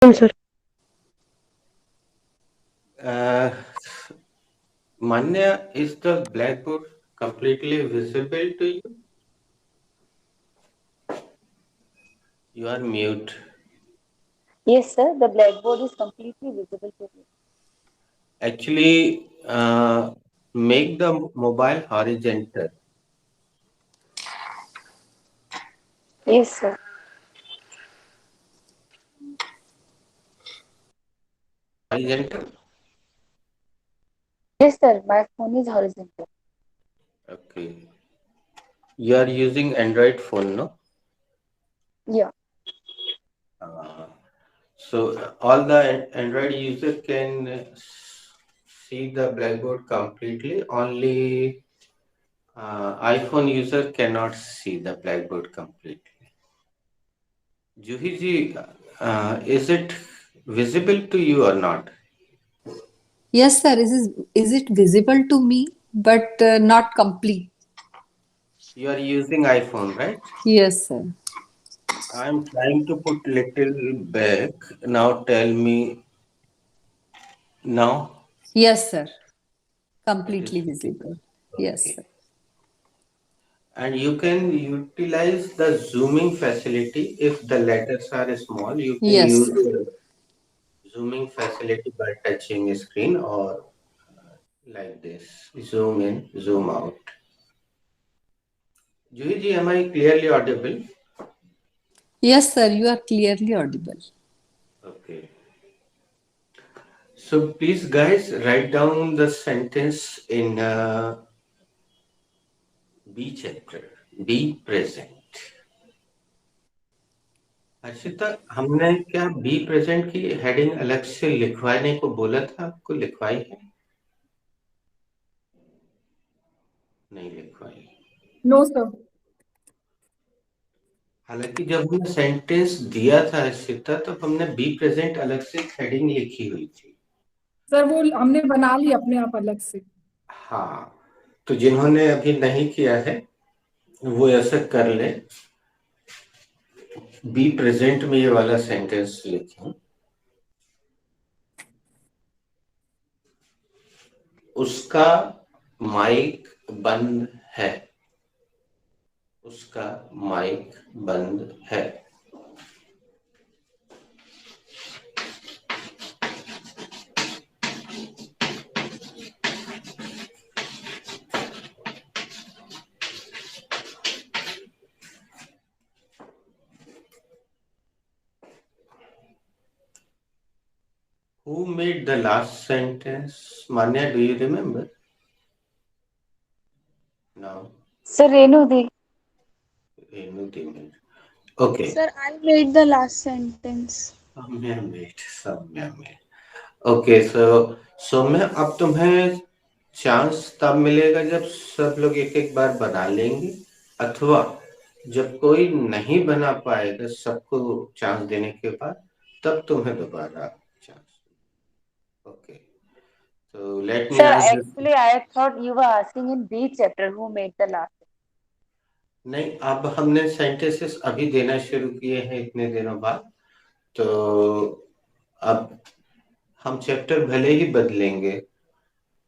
Sir. Uh, Manya, is the blackboard completely visible to you? You are mute. Yes, sir, the blackboard is completely visible to me. Actually, make the mobile horizontal. Yes, sir. Horizontal? Yes, sir, my phone is horizontal. Okay. You are using Android phone, no? Yeah. Uh, so all the Android user can see the blackboard completely. Only iPhone user cannot see the blackboard completely. Juhi ji, is it visible to you or not? Yes, sir. Is it visible to me, but not complete? You are using iPhone, right? Yes, sir. I'm trying to put little back. Now tell me now Yes, sir. it is Completely visible. visible. Yes, Okay. sir. And you can utilize the zooming facility if the letters are small. You can Yes, use sir. the zooming facility by touching a screen or like this. Zoom in, zoom out. Juhi ji, am I clearly audible? Yes, sir. You are clearly audible. Okay. So please, guys, write down the sentence in B chapter. Be present. Harshita, हमने क्या be present की heading अलग से लिखवाने को बोला था? आपको लिखवाई है? नहीं लिखवाई। No, sir. हालांकि जब हमने सेंटेंस दिया था हर्षिता, तब हमने बी प्रेजेंट अलग से हेडिंग लिखी हुई थी। सर वो हमने बना ली अपने आप अलग से। हाँ, तो जिन्होंने अभी नहीं किया है वो ऐसा कर ले। बी प्रेजेंट में ये वाला सेंटेंस लिखें। उसका माइक बंद है। उसका माइक बंद है। Who made the last sentence? Manya, do you remember? No. Sir, Renu Di. Renu made. Okay. Sir, I made the last sentence. Samya made. Samya made. Okay, so सौम्य अब तुम्हें chance तब मिलेगा जब सब लोग एक एक बार बना लेंगे, अथवा जब कोई नहीं बना पाएगा सबको चांस देने के बाद, तब तुम्हें दोबारा chance. Okay, so let me Sir, ask this. actually, I thought you were asking in B chapter who made the last. नहीं, अब हमने सेंटेंसेस अभी देना शुरू किए हैं इतने दिनों बाद, तो अब हम चैप्टर भले ही बदलेंगे,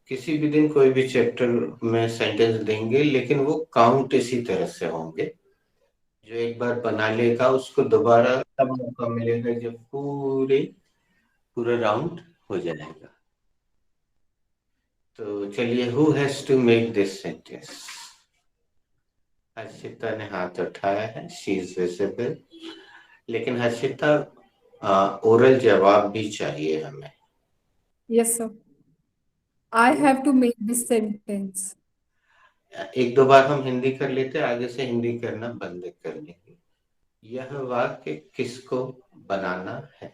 किसी भी दिन कोई भी चैप्टर में सेंटेंस देंगे, लेकिन वो काउंट इसी तरह से होंगे। जो एक बार बना लेगा उसको दोबारा तब मौका मिलेगा जब पूरा राउंड हो जाएगा। तो चलिए, who has to make this sentence? Harshita ने हाथ उठाया है, शी इज विजिबल। लेकिन हर्षिता, ओरल जवाब भी चाहिए हमें। Yes, sir. I have to make this sentence. एक दो बार हम हिंदी कर लेते, आगे से हिंदी करना बंद कर देंगे। यह वाक्य किसको बनाना है?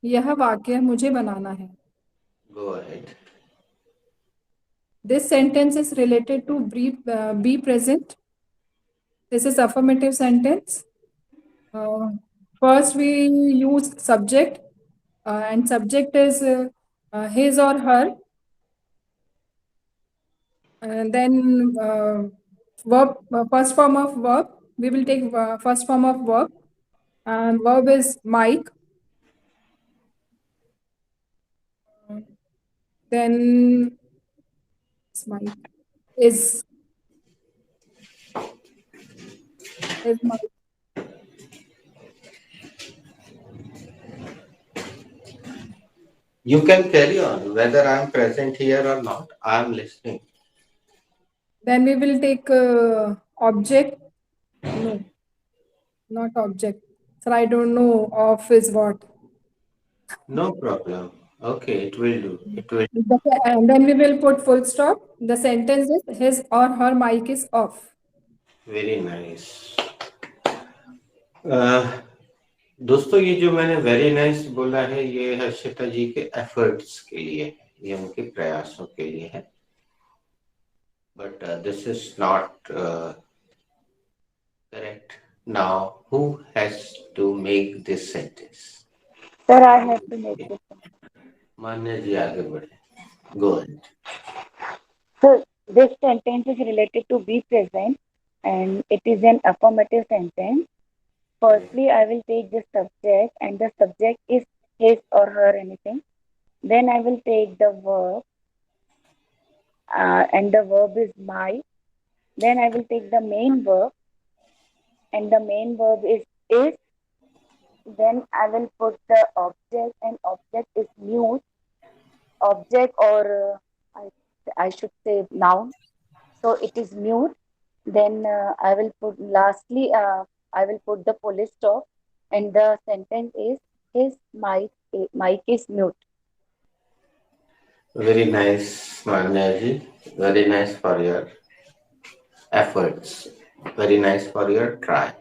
यह वाक्य मुझे बनाना है। Go ahead. This sentence is related to be present. This is affirmative sentence. Uh, First, we use subject, and subject is his or her. And then verb, first form of verb. We will take first form of verb, and verb is Mike. Then my is my You can carry on whether I'm present here or not. I'm listening. then we will take object. No, not object. So I don't know of is what. No problem. Okay, it will do. It will. And then we will put full stop. The sentence is his or her mic is off. Very nice. Uh, दोस्तों ये जो मैंने very nice बोला है ये हर्षिता जी के efforts के लिए है, ये उनके प्रयासों के लिए है, but this is not correct. Now who has to make this sentence? Sir, I have to make this. मान्य जी आगे बढ़े. Go ahead. So this sentence is related to be present and it is an affirmative sentence. Firstly, I will take the subject and the subject is his or her anything. Then I will take the verb and the verb is my. Then I will take the main verb and the main verb is. Then I will put the object and object is mute. Object or I should say noun. So it is mute. Then I will put lastly I will put the full stop and the sentence is his mic is mute. Very nice, Manya ji. Very nice for your efforts. Very nice for your try.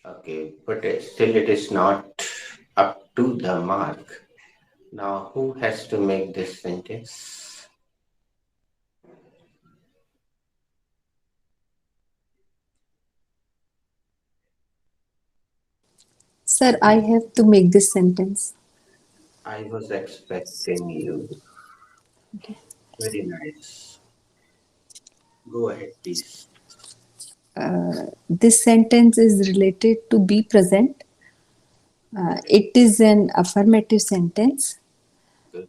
Okay, but still it is not up to the mark. Now, who has to make this sentence? Sir, I have to make this sentence. I was expecting you. Okay. Very nice. Go ahead, please. This sentence is related to be present. It is an affirmative sentence. Good.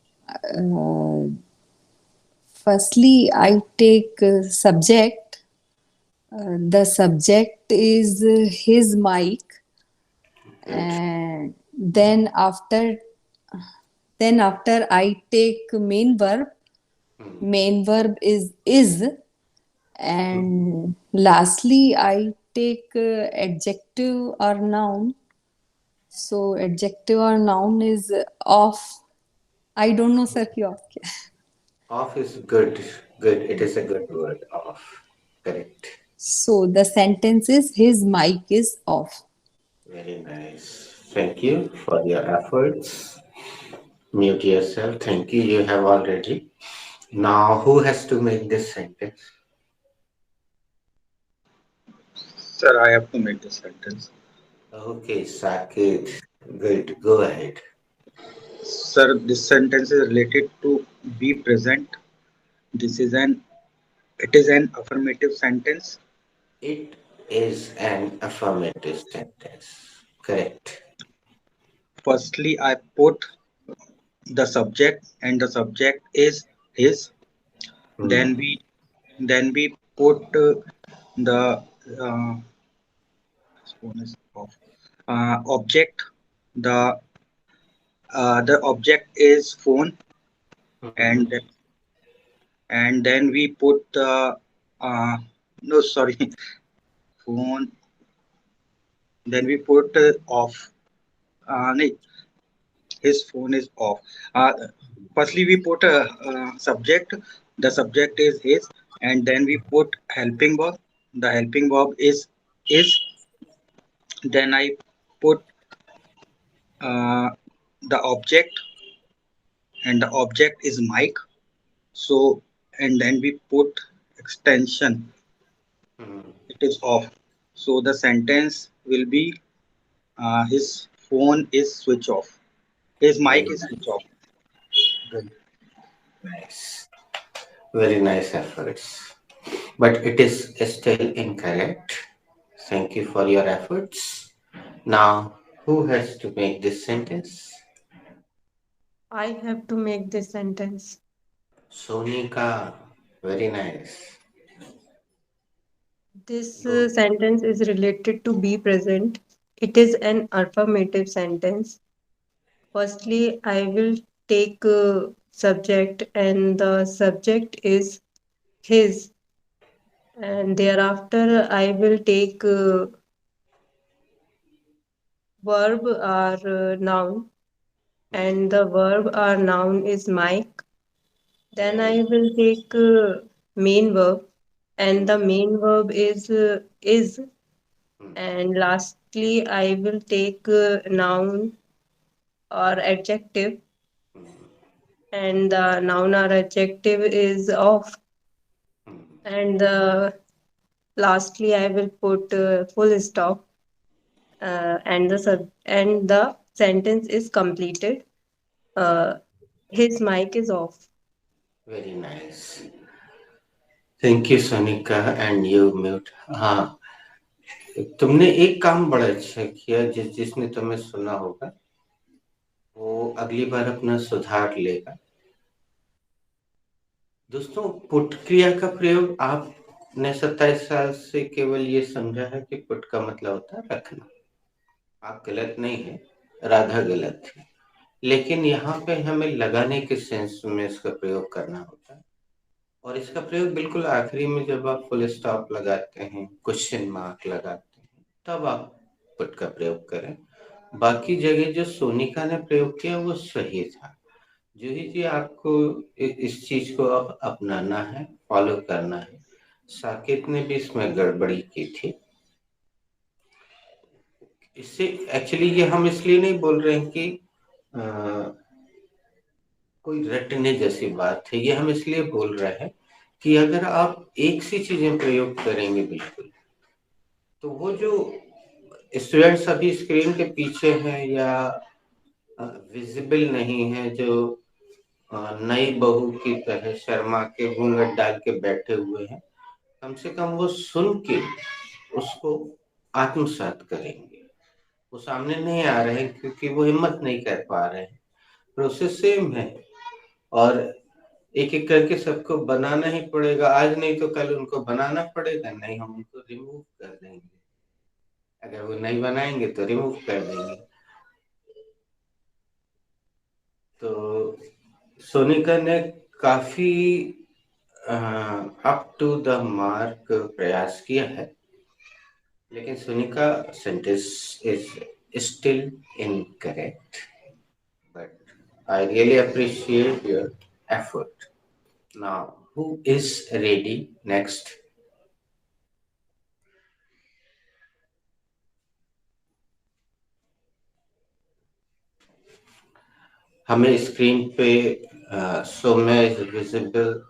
Firstly, I take subject. The subject is his mic, and then after I take main verb. Main verb is, and lastly I take adjective or noun. So adjective or noun is off. I don't know, sir. क्या off क्या है? Off is good. Good. It is a good word. Off. Correct. So the sentence is his mic is off. Very nice. Thank you for your efforts. Mute yourself. Thank you. You have already. Now, who has to make this sentence? Sir, I have to make the sentence. Okay, Sakit. Good. Go ahead. Sir, this sentence is related to be present. It is an affirmative sentence. It is an affirmative sentence. Correct. Firstly, I put the subject and the subject is his. Then we put the phone is off. Object. The object is phone, and then we put the no sorry phone. Then we put off. No, his phone is off. Firstly, we put a subject. The subject is his, and then we put helping verb. The helping verb is. Then I put uh, the object, and the object is mic. So, and then we put extension. It is off. So the sentence will be his phone is switch off. His mic is switch off. Good. Nice. Very nice efforts. But it is still incorrect. Thank you for your efforts. Now, who has to make this sentence? I have to make this sentence. Sonika, very nice. This Good. sentence is related to be present. It is an affirmative sentence. Firstly, I will take subject, and the subject is his. And thereafter, I will take verb or noun, and the verb or noun is Mike. Then I will take main verb, and the main verb is. And lastly, I will take noun or adjective, and the noun or adjective is of. And lastly, I will put full stop, and the sentence is completed. Uh, his mic is off. Very nice. Thank you, Sonika, and you mute. हाँ, तुमने एक काम बड़ा अच्छा किया, जिसने तुम्हें सुना होगा वो अगली बार अपना सुधार लेगा। दोस्तों, पुट क्रिया का प्रयोग आपने 27 साल से केवल ये समझा है कि पुट का मतलब होता है रखना। आप गलत नहीं है, राधा गलत थी, लेकिन यहाँ पे हमें लगाने के सेंस में इसका प्रयोग करना होता है। और इसका प्रयोग बिल्कुल आखिरी में जब आप फुल स्टॉप लगाते हैं, क्वेश्चन मार्क लगाते हैं, तब आप पुट का प्रयोग करें। बाकी जगह जो सोनिका ने प्रयोग किया वो सही था। जूही जी, आपको इस चीज को अब अपनाना है, फॉलो करना है। साकेत ने भी इसमें गड़बड़ी की थी। इससे एक्चुअली ये हम इसलिए नहीं बोल रहे हैं कि कोई रटने जैसी बात है, ये हम इसलिए बोल रहे हैं कि अगर आप एक सी चीजें प्रयोग करेंगे बिल्कुल, तो वो जो स्टूडेंट्स अभी स्क्रीन के पीछे हैं या विजिबल नहीं है, जो नई बहू की तरह शर्मा के घूंघट डाल के बैठे हुए हैं, कम से कम वो सुन के उसको आत्मसात करेंगे। वो सामने नहीं आ रहे हैं क्योंकि वो हिम्मत नहीं कर पा रहे हैं। प्रोसेस सेम है और एक एक करके सबको बनाना ही पड़ेगा। आज नहीं तो कल उनको बनाना पड़ेगा, नहीं हम उनको रिमूव कर देंगे। अगर वो नहीं बनाएंगे तो रिमूव कर देंगे। तो सोनिका ने काफी अप टू द मार्क प्रयास किया है, लेकिन Sonika sentence is still incorrect, but I really appreciate your effort. Now who is ready next? हमें स्क्रीन पे Saumya is visible,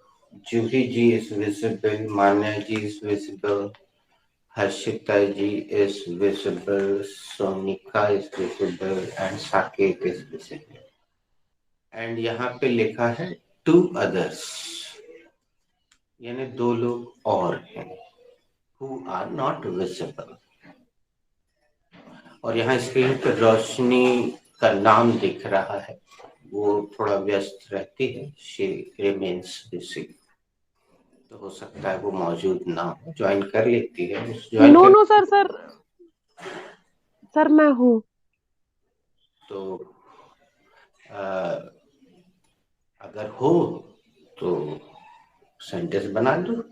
Juhi ji is visible, Manya ji is visible, Harshita ji is visible, Sonika is visible and Saket is visible. And यहाँ पे लिखा है टू अदर्स, यानी दो लोग और हैं, who are not visible। और यहाँ स्क्रीन पर रोशनी का नाम दिख रहा है, वो थोड़ा व्यस्त रहती है, she remains busy। तो हो सकता है वो मौजूद ना हो, ज्वाइन कर लेती है। नो सर मैं हूँ। तो अगर हो तो सेंटेंस बना दो।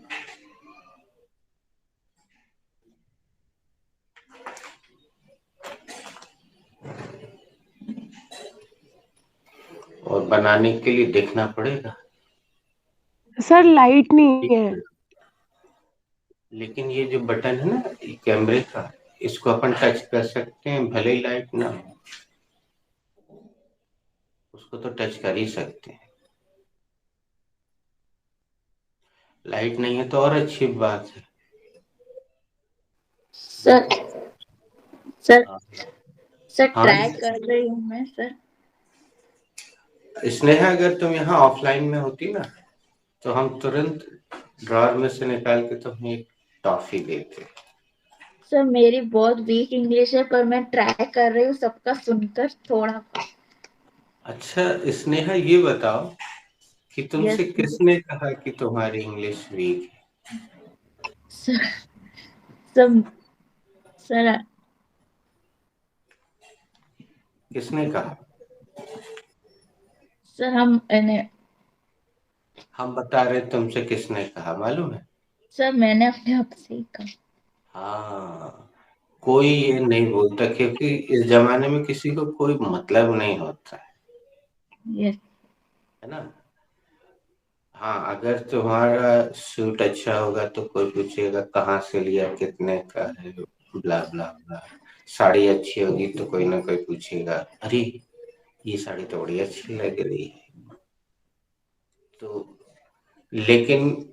और बनाने के लिए देखना पड़ेगा। सर लाइट नहीं है। लेकिन ये जो बटन है ना कैमरे का, इसको अपन टच कर सकते हैं, भले ही लाइट ना हो, उसको तो टच कर ही सकते हैं। लाइट नहीं है तो और अच्छी बात है। सर सर हाँ। सर हाँ। ट्राई कर रही हूँ मैं सर। स्नेहा, अगर तुम यहाँ ऑफलाइन में होती ना तो हम तुरंत ड्रॉर में से निकाल के तुम्हें एक टॉफी देते। सर मेरी बहुत वीक इंग्लिश है, पर मैं ट्राई कर रही हूँ सबका सुनकर थोड़ा। अच्छा स्नेहा, ये बताओ कि तुमसे Yes, किसने कहा कि तुम्हारी इंग्लिश वीक है? sir. Sir, sir, किसने कहा? sir, हम बता रहे तुमसे किसने कहा, मालूम है? सर मैंने अपने आप से ही कहा। हाँ, कोई ये नहीं बोलता, क्योंकि इस जमाने में किसी को कोई मतलब नहीं होता यस है ना। हाँ, अगर तुम्हारा सूट अच्छा होगा तो कोई पूछेगा कहाँ से लिया, कितने का है, ब्ला ब्ला ब्ला। साड़ी अच्छी होगी तो कोई ना कोई पूछेगा, अरे ये साड़ी तो बड़ी अच्छी लग रही है। तो लेकिन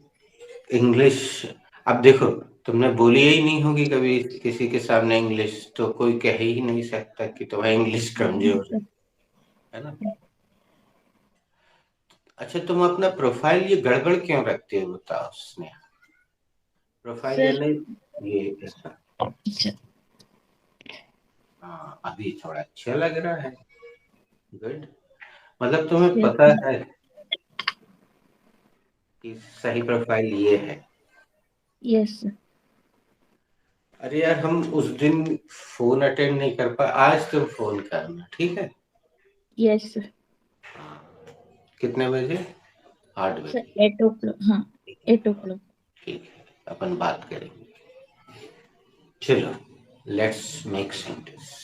इंग्लिश, अब देखो, तुमने बोली ही नहीं होगी कभी किसी के सामने इंग्लिश, तो कोई कह ही नहीं सकता कि तुम्हारी इंग्लिश कमजोर है ना। अच्छा, तुम अपना प्रोफाइल ये गड़बड़ क्यों रखते हो, बताओ स्नेहा। प्रोफाइल ये सर। नहीं, ये ऐसा। अच्छा हाँ, अभी थोड़ा अच्छा लग रहा है। गुड। मतलब तुम्हें यस पता है कि सही प्रोफाइल ये है। यस अरे यार, हम उस दिन फोन अटेंड नहीं कर पाए, आज तुम फोन करना, ठीक है? यस कितने बजे? 8 सर बजे 8 o'clock, हाँ 8 o'clock। ठीक है, अपन बात करेंगे। चलो, let's make sentence.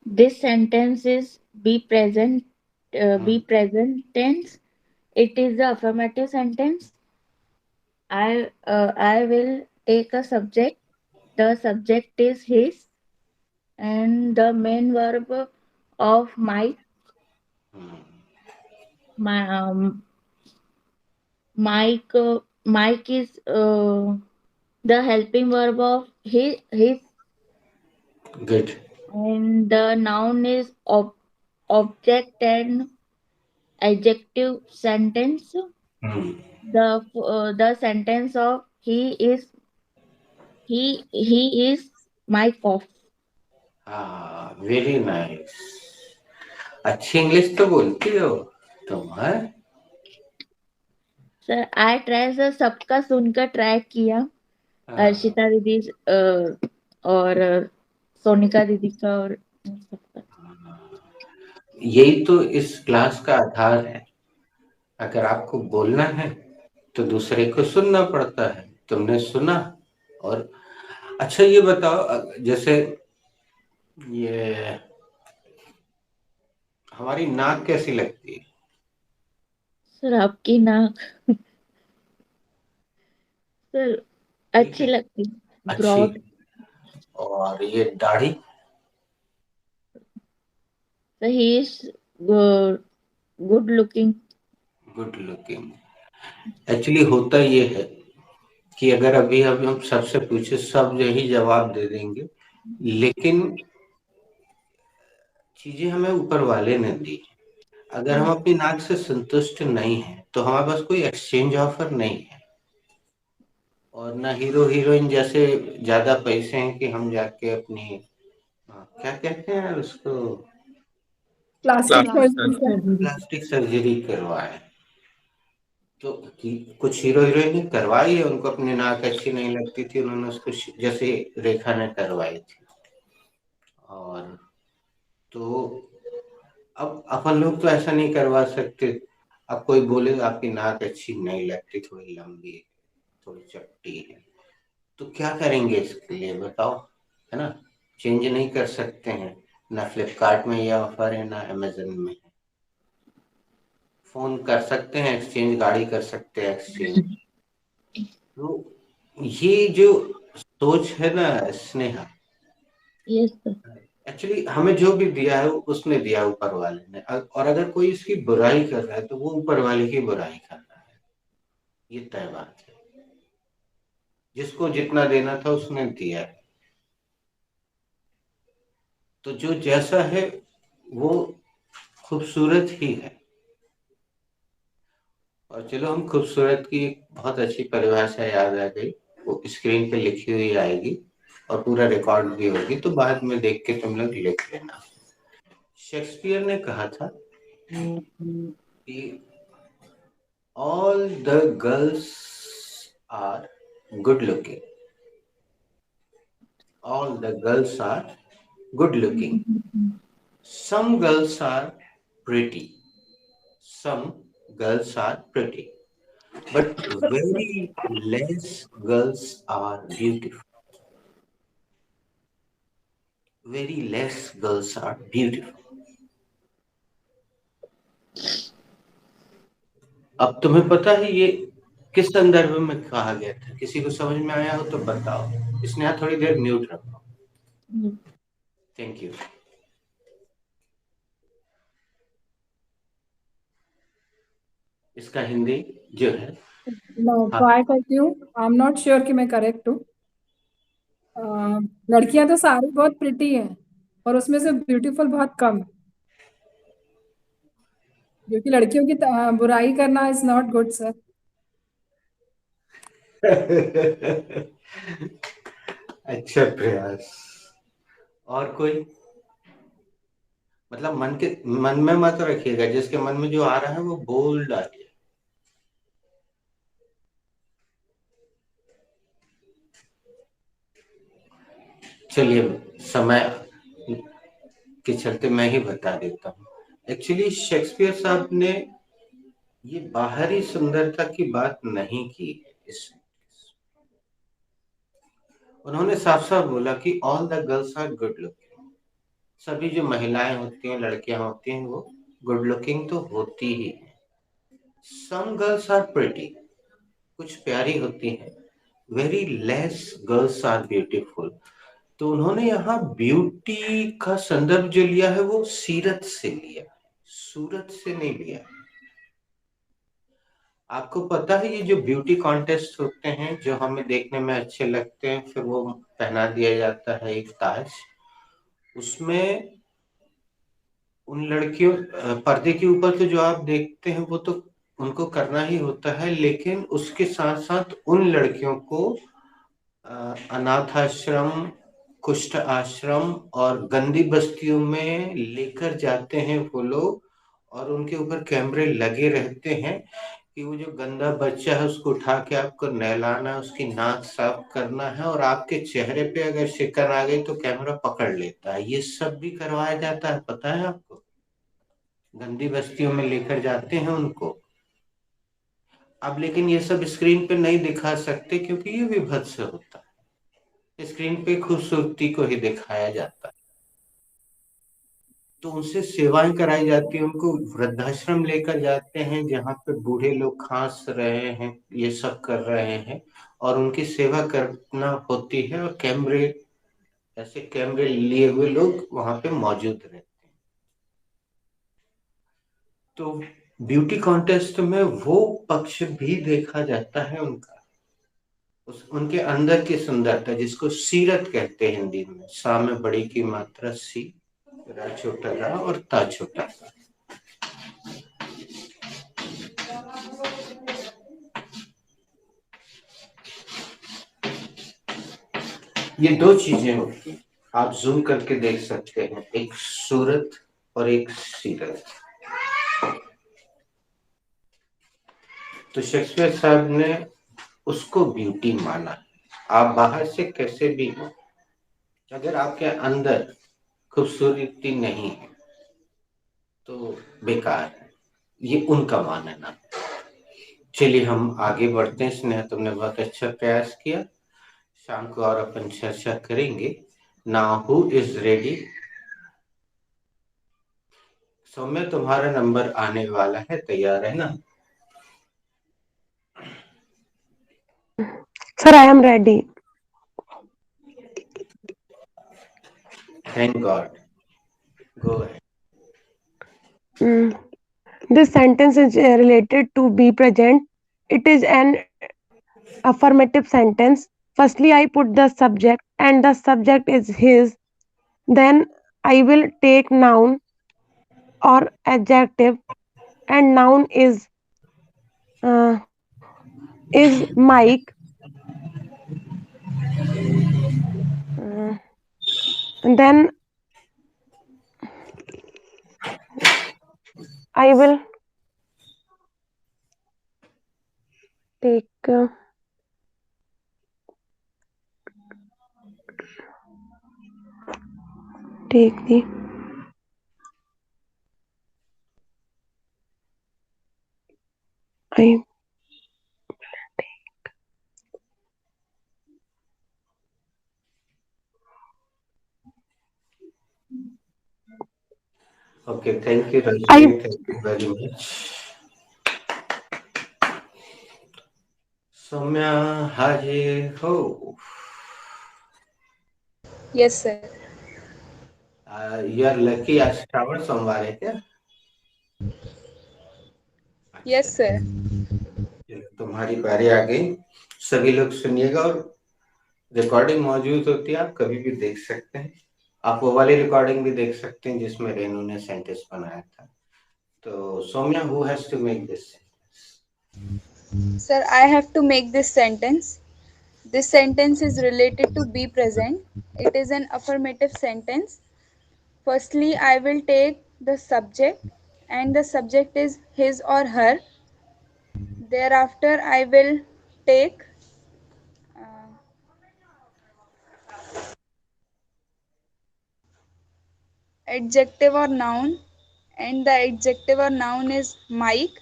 This sentence is be present tense. It is the affirmative sentence. I will take a subject. The subject is his, and the main verb of my Mike. Mike is the helping verb of his, good. and the noun is object and adjective sentence. The sentence of he is my cough. हाँ, very nice. अच्छी English तो बोलती हो तुम, है? Sir I try sir, सबका सुनकर try किया। अर्शिता दीदी और सोनिका दीदी का और सबका। यही तो इस क्लास का आधार है। अगर आपको बोलना है तो दूसरे को सुनना पड़ता है। तुमने सुना। और अच्छा, ये बताओ, जैसे ये हमारी नाक कैसी लगती है? सर आपकी नाक सर ठीक अच्छी है, लगती, अच्छी। ब्रॉड। और ये दाढ़ी? Sir he is good looking. Good looking. Actually होता ये है कि अगर अभी अभी हम सबसे पूछे, सब यही जवाब दे देंगे, लेकिन चीजें हमें ऊपर वाले ने दी। अगर हम अपनी नाक से संतुष्ट नहीं है तो हमारे पास कोई एक्सचेंज ऑफर नहीं है। और ना हीरो हीरोइन जैसे ज्यादा पैसे हैं कि हम जाके अपनी, क्या कहते हैं उसको, प्लास्टिक सर्जरी। प्लास्टिक सर्जरी करवाए। तो कुछ हीरो हीरोइन ने करवाई है, उनको अपनी नाक अच्छी नहीं लगती थी, उन्होंने उसको जैसे रेखा ने करवाई थी। और तो अब अपन लोग तो ऐसा नहीं करवा सकते। अब कोई बोलेगा आपकी नाक अच्छी नहीं लगती, थोड़ी लंबी है, थोड़ी चपटी है, तो क्या करेंगे इसके लिए, बताओ, है ना? चेंज नहीं कर सकते हैं। ना फ्लिपकार्ट में ये ऑफर है, ना अमेजन में। फोन कर सकते हैं एक्सचेंज, गाड़ी कर सकते हैं एक्सचेंज। तो ये जो सोच है ना स्नेहा, यस सर। एक्चुअली हमें जो भी दिया है उसने दिया ऊपर वाले ने। और अगर कोई इसकी बुराई कर रहा है तो वो ऊपर वाले की बुराई कर रहा है, ये तय बात है। जिसको जितना देना था उसने दिया है। तो जो जैसा है वो खूबसूरत ही है। और चलो, हम खूबसूरत की एक बहुत अच्छी परिभाषा याद आ गई, वो स्क्रीन पे लिखी हुई आएगी। और पूरा रिकॉर्ड भी होगी, तो बाद में देख के तुम लोग लिख लेना। शेक्सपियर ने कहा था कि all the girls are good looking. All the girls are good looking. Some girls are pretty. Some girls are pretty. But very less girls are beautiful. Very less girls are beautiful. अब तुम्हें पता है ये किस संदर्भ में कहा गया था? किसी को समझ में आया हो तो बताओ। इसने थोड़ी देर म्यूट रखो। Thank you. इसका हिंदी जो है, ट्राई करती हूँ। आई एम नॉट श्योर कि मैं करेक्ट हूँ। लड़कियां तो सारी बहुत प्रिटी हैं और उसमें से ब्यूटीफुल बहुत कम, क्योंकि लड़कियों की बुराई करना इज नॉट गुड सर। अच्छा प्रयास। और कोई? मतलब मन में मत रखिएगा, जिसके मन में जो आ रहा है वो बोल डालिए। चलिए, समय के चलते मैं ही बता देता हूँ। एक्चुअली शेक्सपियर साहब ने ये बाहरी सुंदरता की बात नहीं की है इसमें। उन्होंने साफ साफ बोला कि all the girls are good looking. सभी जो महिलाएं होती हैं, लड़कियां होती हैं, वो गुड लुकिंग तो होती ही है। सम गर्ल्स आर प्रिटी, कुछ प्यारी होती हैं। Very less girls are beautiful. तो उन्होंने यहाँ ब्यूटी का संदर्भ जो लिया है वो सीरत से लिया, सूरत से नहीं लिया। आपको पता है ये जो ब्यूटी कॉन्टेस्ट होते हैं, जो हमें देखने में अच्छे लगते हैं, फिर वो पहना दिया जाता है एक ताज, उसमें उन लड़कियों पर्दे के ऊपर तो जो आप देखते हैं वो तो उनको करना ही होता है, लेकिन उसके साथ साथ उन लड़कियों को अनाथ आश्रम, कुष्ठ आश्रम और गंदी बस्तियों में लेकर जाते हैं वो लोग, और उनके ऊपर कैमरे लगे रहते हैं कि वो जो गंदा बच्चा है उसको उठा के आपको नहलाना, उसकी नाक साफ करना है, और आपके चेहरे पे अगर शिकन आ गई तो कैमरा पकड़ लेता है। ये सब भी करवाया जाता है, पता है आपको? गंदी बस्तियों में लेकर जाते हैं उनको। अब लेकिन ये सब स्क्रीन पे नहीं दिखा सकते क्योंकि ये विभत्स होता है। स्क्रीन पे खूबसूरती को ही दिखाया जाता है। तो उनसे सेवाएं कराई जाती है, उनको वृद्धाश्रम लेकर जाते हैं जहाँ पे बूढ़े लोग खांस रहे हैं, ये सब कर रहे हैं, और उनकी सेवा करना होती है, और कैमरे, ऐसे कैमरे लिए हुए लोग वहां पे मौजूद रहते हैं। तो ब्यूटी कॉन्टेस्ट में वो पक्ष भी देखा जाता है उनका, उनके अंदर की सुंदरता, जिसको सीरत कहते हैं हिंदी में। सा में बड़ी की मात्रा सी, रा छोटा रा और ता छोटा सा। ये दो चीजें होती हैं, आप जूम करके देख सकते हैं, एक सूरत और एक सीरत। तो शेक्सपियर साहब ने उसको ब्यूटी माना। आप बाहर से कैसे भी हो, अगर आपके अंदर खूबसूरती नहीं है तो बेकार है, ये उनका मानना। चलिए हम आगे बढ़ते हैं। स्नेहा, तुमने बहुत अच्छा प्रयास किया। शाम को और अपन चर्चा करेंगे। Now who is ready? Saumya, तुम्हारा नंबर आने वाला है, तैयार है ना? Sir, I am ready. Thank God. Go ahead. This sentence is related to be present. It is an affirmative sentence. Firstly, I put the subject and the subject is his. Then I will take noun or adjective, and noun is Mike. And then I will take the I Okay, thank you, I Rajni. Thank you very much. Soumya, हाजिर हो? Yes, sir. You are lucky, आज श्रावण सोमवार है क्या? अच्छा, Yes, sir. तुम्हारी बारी आ गई। सभी लोग सुनिएगा, और रिकॉर्डिंग मौजूद होती है, आप कभी भी देख सकते हैं। आप वो वाली रिकॉर्डिंग भी देख सकते हैं जिसमें रेनू ने सेंटेंस बनाया था। तो Saumya, who has to make this? Sir, I have to make this sentence. This sentence is related to be present. It is an affirmative sentence. Firstly, I will take the subject, and the subject is his or her. Thereafter, I will take adjective or noun, and the adjective or noun is Mike.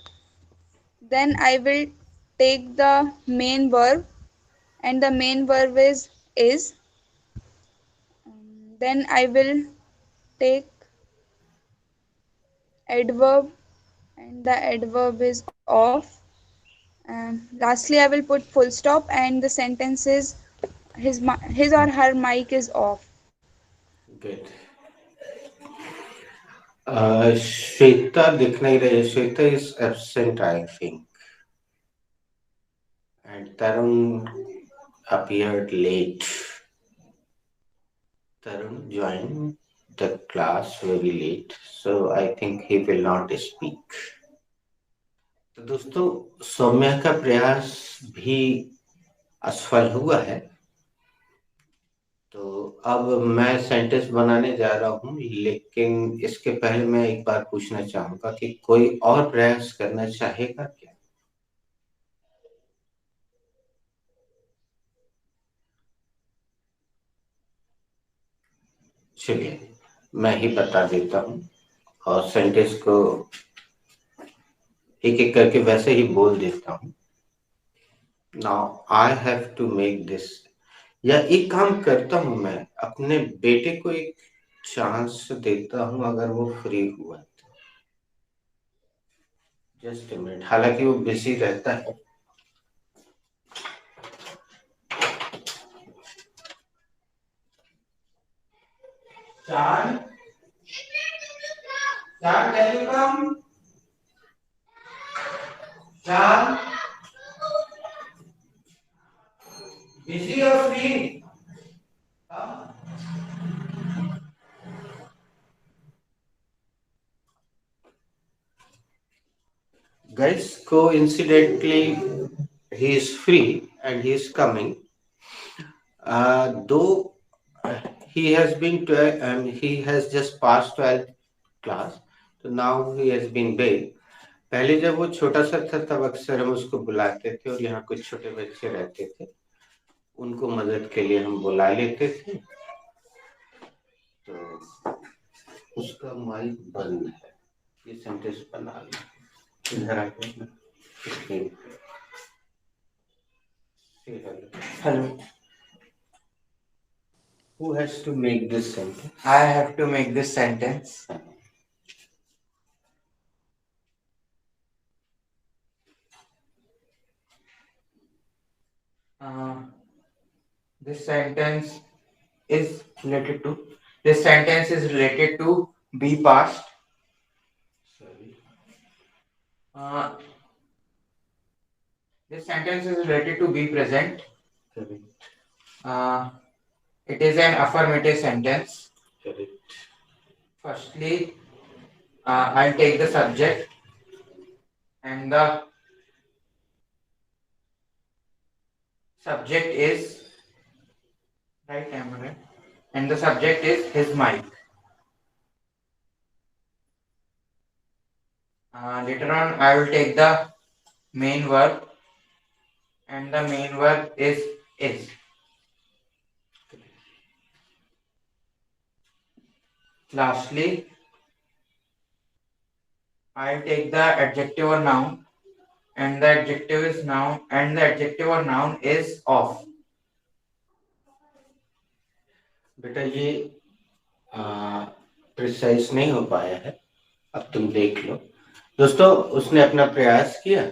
Then I will take the main verb, and the main verb is. Then I will take adverb, and the adverb is off. Lastly, I will put full stop, and the sentence is his or her mic is off. Good. Shweta दिख नहीं रही है। Shweta is absent, I think, and Tarun appeared late. Tarun joined the class very late, so I think he will not speak. तो दोस्तों, सौम्या का प्रयास भी असफल हुआ है। तो अब मैं सेंटेंस बनाने जा रहा हूं, लेकिन इसके पहले मैं एक बार पूछना चाहूंगा कि कोई और प्रयास करना चाहेगा क्या? चलिए, मैं ही बता देता हूं, और सेंटेंस को एक एक करके वैसे ही बोल देता हूं। Now I have to make this, या एक काम करता हूं, मैं अपने बेटे को एक चांस देता हूं, अगर वो फ्री हुआ तो। जस्ट अ मिनट, हालांकि वो बिजी रहता है। चार चार कैसे कम? चार बिजी और free? Guys, coincidentally, he is free and he is coming. Though he has been he has just passed 12th class, so now he has been big. पहले जब वो छोटा सा था तब अक्सर हम उसको बुलाते थे, और यहाँ कुछ छोटे बच्चे रहते थे, उनको मदद के लिए हम बुला लेते थे। तो उसका माइक बंद है, ये सेंटेंस बना लो। इधर आके Hello, who has to make this sentence? I have to make this sentence. Uh, this sentence is related to. This sentence is related to be past. Sorry. This sentence is related to be present. Correct. It is an affirmative sentence. Correct. Firstly, I'll take the subject, and the subject is right. Am I right? and the subject is his mic. Later on, I will take the main verb, and the main verb is. Lastly, I'll take the adjective or noun, and the adjective is noun, and the adjective or noun is of. बेटा ये precise नहीं हो पाया है, अब तुम देख लो। दोस्तों, उसने अपना प्रयास किया।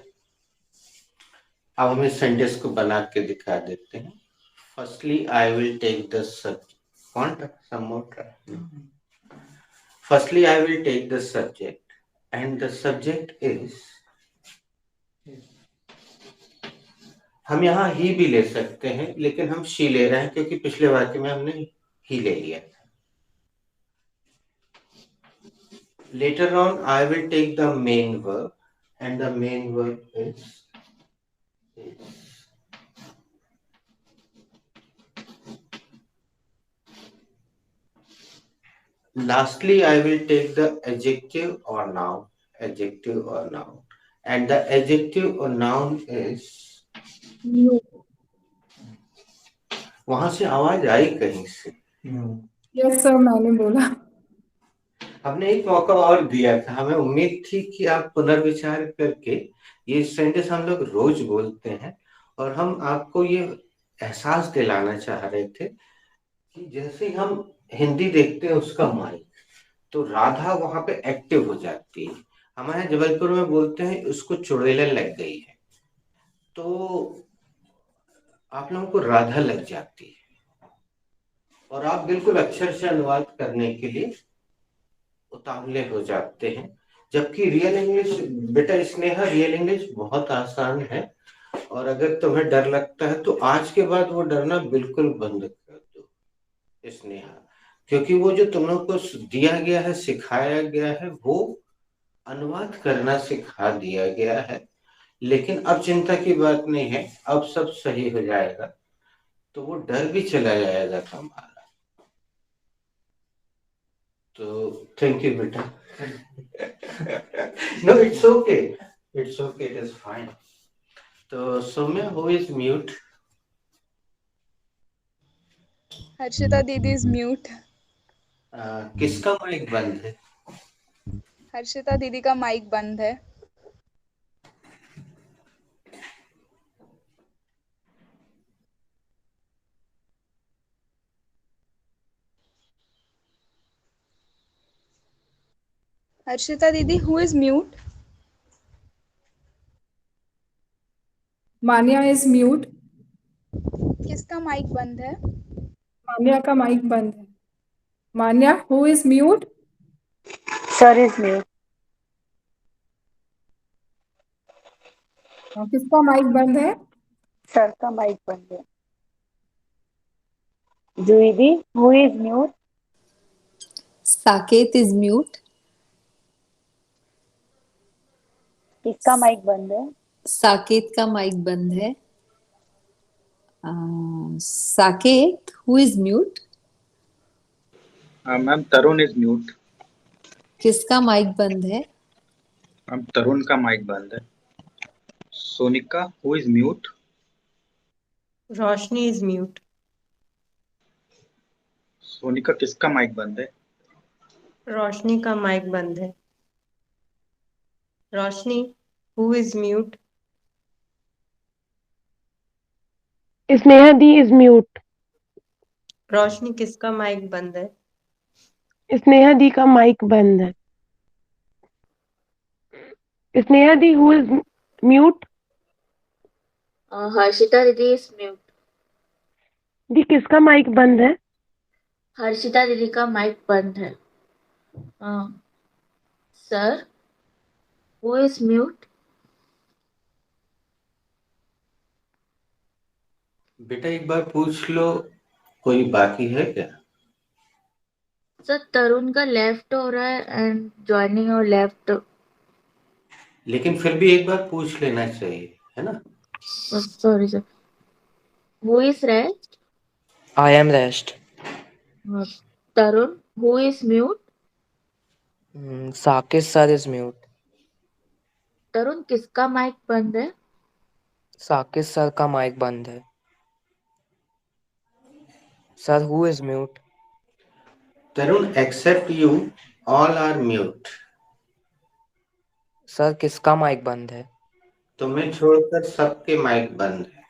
अब हम इस सेंटेंस को बना के दिखा देते हैं। Firstly I will take the firstly I will take the subject and the subject is. हम यहाँ ही भी ले सकते हैं, लेकिन हम शी ले रहे हैं क्योंकि पिछले वाक्य में हमने ही ले लिया था। Later on, I will take the main verb, and the main verb is. Lastly, I will take the adjective or noun, and the adjective or noun is. वहां से आवाज आई कहीं से? यस सर, मैंने बोला। हमने एक मौका और दिया था, हमें उम्मीद थी कि आप पुनर्विचार करके, ये सेंटेंस हम लोग रोज बोलते हैं और हम आपको ये एहसास दिलाना चाह रहे थे कि जैसे हम हिंदी देखते हैं उसका माइक, तो राधा वहां पे एक्टिव हो जाती है। हमारे जबलपुर में बोलते हैं उसको चुड़ैल लग गई है, तो आप लोगों को राधा लग जाती है और आप बिल्कुल अक्षर से अनुवाद करने के लिए उतावले हो जाते हैं। जबकि रियल इंग्लिश, बेटा स्नेहा, रियल इंग्लिश बहुत आसान है, और अगर तुम्हें डर लगता है तो आज के बाद वो डरना बिल्कुल बंद कर दो स्नेहा, क्योंकि वो जो तुम लोग को दिया गया है, सिखाया गया है, वो अनुवाद करना सिखा दिया गया है। लेकिन अब चिंता की बात नहीं है, अब सब सही हो जाएगा, तो वो डर भी चला जाएगा तुम्हारा। तो थैंक यू बेटा। No, it's okay, it is fine. तो Saumya, who is mute? Harshita दीदी इज म्यूट। किसका माइक बंद है? हर्षिता दीदी का माइक बंद है। हर्षिता दीदी, who is mute? Manya is mute. किसका माइक बंद है? मान्या का माइक बंद है। Manya, who is mute? Sir is mute. किसका माइक बंद है? सर का माइक बंद है। जुईदी, who is mute? Saket is mute. किसका माइक बंद है? साकेत का माइक बंद है। Saket, who is mute? Ma'am, Tarun is mute. किसका माइक बंद है? मैम, तरुण का माइक बंद है। Sonika, who is mute? Roshni is mute. Sonika, किसका माइक बंद है? रोशनी का माइक बंद है। Roshni, who is mute? Sneha दी इज म्यूट। रोशनी, किसका माइक बंद है? स्नेहा दी का माइक बंद है। स्नेहा दी, हु इज म्यूट? हर्षिता दीदी इज म्यूट। दी, किसका माइक बंद है? हर्षिता दीदी का माइक बंद है। Sir, who is mute? बेटा एक बार पूछ लो, कोई बाकी है क्या? सर, तरुण का लेफ्ट हो रहा है एंड ज्वाइनिंग और लेफ्ट। लेकिन फिर भी एक बार पूछ लेना चाहिए, है ना? Sorry sir. Who is rest? I am rest. Tarun, who is mute? Sakis sir is mute. तरुण किसका माइक बंद है? साकिब सर का माइक बंद है. Sir, who is mute? Tarun, except you, all are mute. Sir किसका माइक बंद है? तुम्हें छोड़कर सबके माइक बंद है.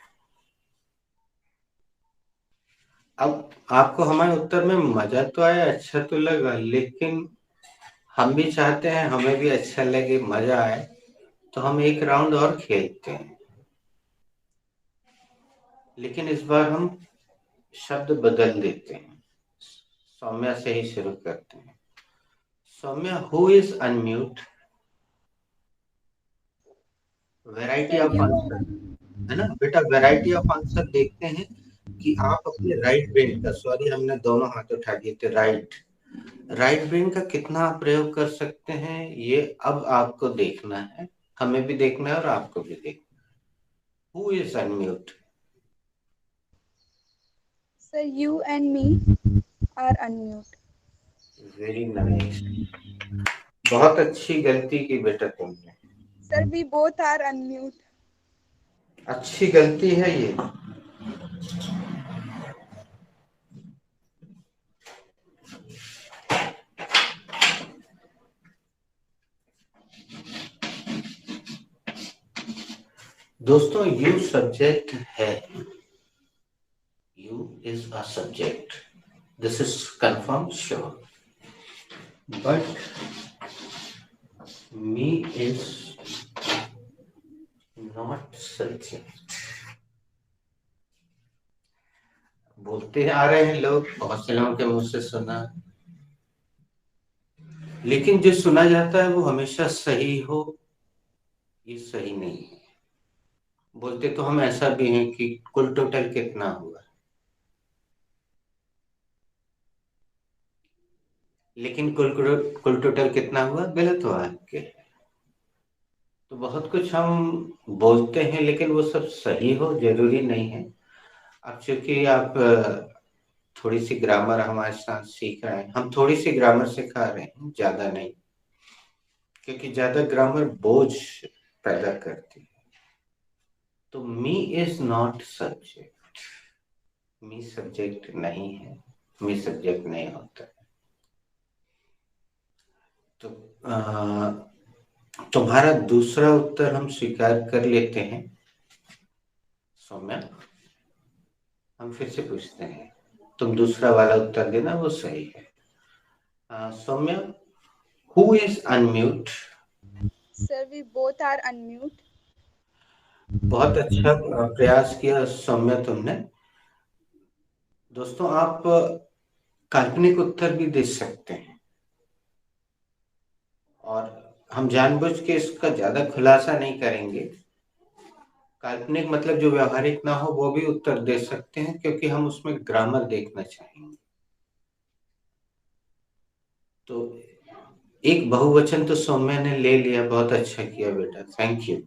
अब आपको हमारे उत्तर में मजा तो आया, अच्छा तो लगा, लेकिन हम भी चाहते हैं हमें भी अच्छा लगे, मजा आए, तो हम एक राउंड और खेलते हैं. लेकिन इस बार हम शब्द बदल देते हैं. सौम्या से ही शुरू करते हैं. Saumya, who is unmute? Variety of answer है ना बेटा, वैरायटी ऑफ आंसर देखते हैं कि आप अपने राइट ब्रेन का, सॉरी हमने दोनों हाथ उठा दिए थे, राइट ब्रेन का कितना आप प्रयोग कर सकते हैं, ये अब आपको देखना है, हमें भी देखना है और आपको भी देखना है. Who is unmute? Sir, you and me are unmute. Very nice. बहुत अच्छी गलती की बेटा तुमने. Sir, we both are unmute. अच्छी गलती है ये. दोस्तों, यू सब्जेक्ट है. You is a subject. This is confirm, sure. But me is not subject. बोलते आ रहे हैं लोग, बहुत से लोगों के मुंह से सुना, लेकिन जो सुना जाता है वो हमेशा सही हो, ये सही नहीं है. बोलते तो हम ऐसा भी हैं कि कुल टोटल कितना हुआ, लेकिन कुल टोटल कितना हुआ गलत वाक्य है. तो बहुत कुछ हम बोलते हैं, लेकिन वो सब सही हो जरूरी नहीं है. अब चूंकि आप थोड़ी सी ग्रामर हमारे साथ सीख रहे हैं, हम थोड़ी सी ग्रामर सिखा रहे हैं, ज्यादा नहीं, क्योंकि ज्यादा ग्रामर बोझ पैदा करती है. तो me is not subject. Me subject नहीं है, मी सब्जेक्ट नहीं होता है. तो तुम्हारा दूसरा उत्तर हम स्वीकार कर लेते हैं. सौम्या, हम फिर से पूछते हैं, तुम दूसरा वाला उत्तर देना, वो सही है. Saumya, who is unmute? Sir, we both are unmute. बहुत अच्छा प्रयास किया सौम्या तुमने. दोस्तों, आप काल्पनिक उत्तर भी दे सकते हैं, और हम जानबूझ के इसका ज्यादा खुलासा नहीं करेंगे. काल्पनिक मतलब जो व्यवहारिक ना हो वो भी उत्तर दे सकते हैं, क्योंकि हम उसमें ग्रामर देखना चाहेंगे. तो एक बहुवचन तो सौम्या ने ले लिया, बहुत अच्छा किया बेटा, थैंक यू.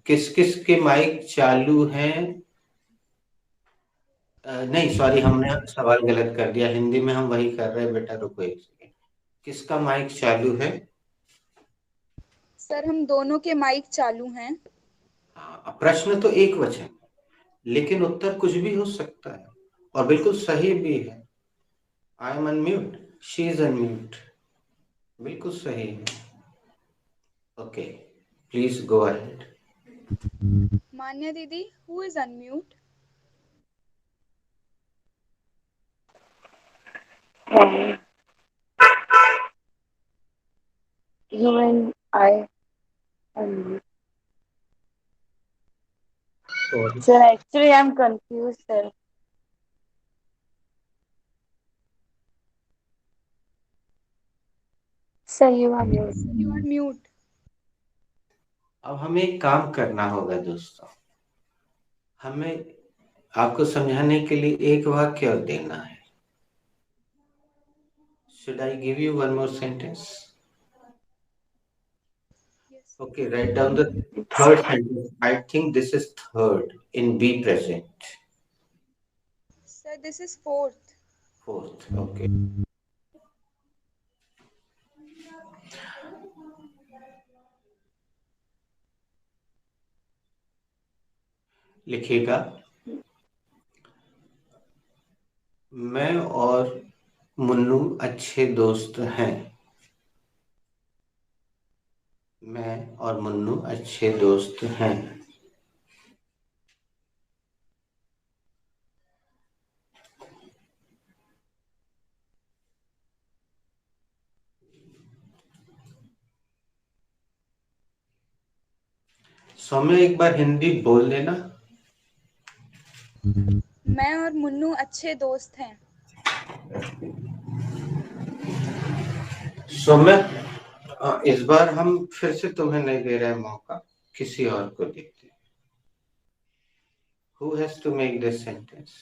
किस किस के माइक चालू हैं? नहीं सॉरी, हमने सवाल गलत कर दिया, हिंदी में हम वही कर रहे हैं बेटा, रुको एक सेकेंड. किसका माइक चालू है? सर, हम दोनों के माइक चालू हैं. हाँ, प्रश्न तो एक वचन, लेकिन उत्तर कुछ भी हो सकता है, और बिल्कुल सही भी है. I am unmute, she is unmute, बिल्कुल सही है. Okay, please go ahead. Manya Didi, who is unmute? You and I unmute. Sorry. Sir, actually I'm confused, sir. Sir, you are mute. You are mute. अब हमें एक काम करना होगा दोस्तों. हमें आपको समझाने के लिए एक वाक्य और देना है. Should I give you one more sentence? Yes. Okay, write down the third sentence. I think this is third in be present. Sir, Sir, this is fourth. Fourth, okay. लिखिएगा, मैं और मुन्नू अच्छे दोस्त हैं। मैं और मुन्नू अच्छे दोस्त हैं। सौम्य एक बार हिंदी बोल देना। मैं और मुन्नू अच्छे दोस्त हैं। सौम्य, इस बार हम फिर से तुम्हें नहीं दे रहे मौका, किसी और को देते हैं। Who has to make this sentence?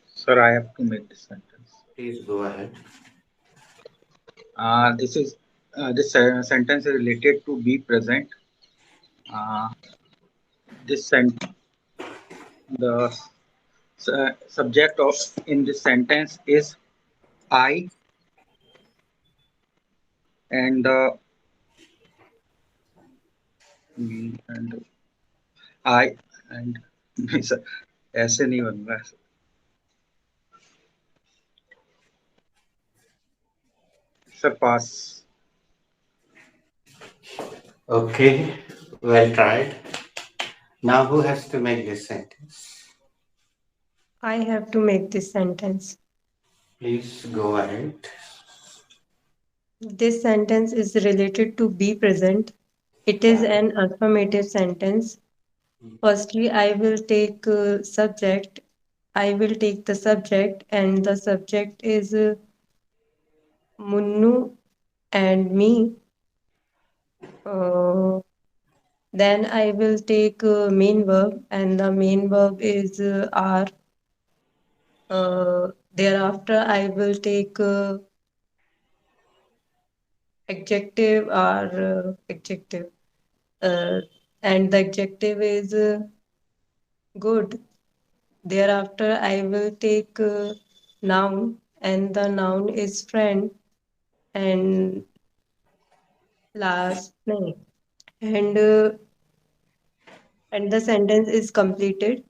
Sir, I have to make this sentence. Please go ahead. This sentence is related to be present. The subject of in this sentence is I, and I and ऐसे नहीं बन रहा है। Sir, pass. Okay, well tried. Now who has to make this sentence? I have to make this sentence. Please go ahead. This sentence is related to be present. It is an affirmative sentence. Firstly, I will take subject. I will take the subject, and the subject is Munnu and me. Then I will take main verb, and the main verb is are. Thereafter, I will take adjective or adjective, and the adjective is good. Thereafter, I will take noun, and the noun is friend, and last name, and the sentence is completed.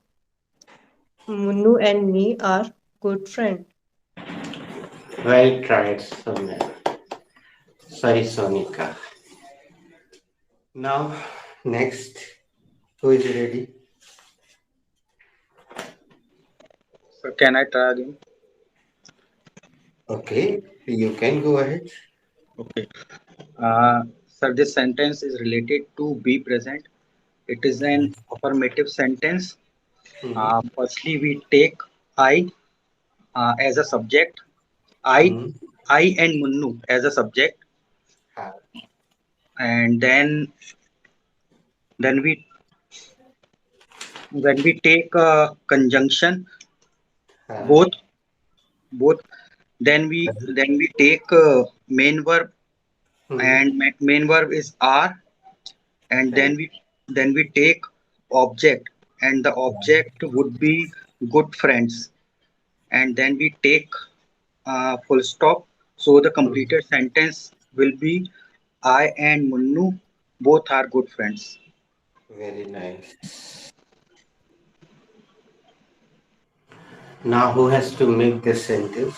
Munnu and me are good friends. Well tried, Soumya. Sorry, Sonika. Now, next, who is ready? So can I try again? Okay, you can go ahead. Okay. Sir, this sentence is related to be present. It is an affirmative sentence. Firstly, we take I as a subject. I and Munnu as a subject, and then we when we take a conjunction, both then we take main verb, and main verb is are, and then we take object, and the object would be good friends, and then we take full stop. So the completed sentence will be I and Munnu both are good friends. Very nice. Now who has to make this sentence?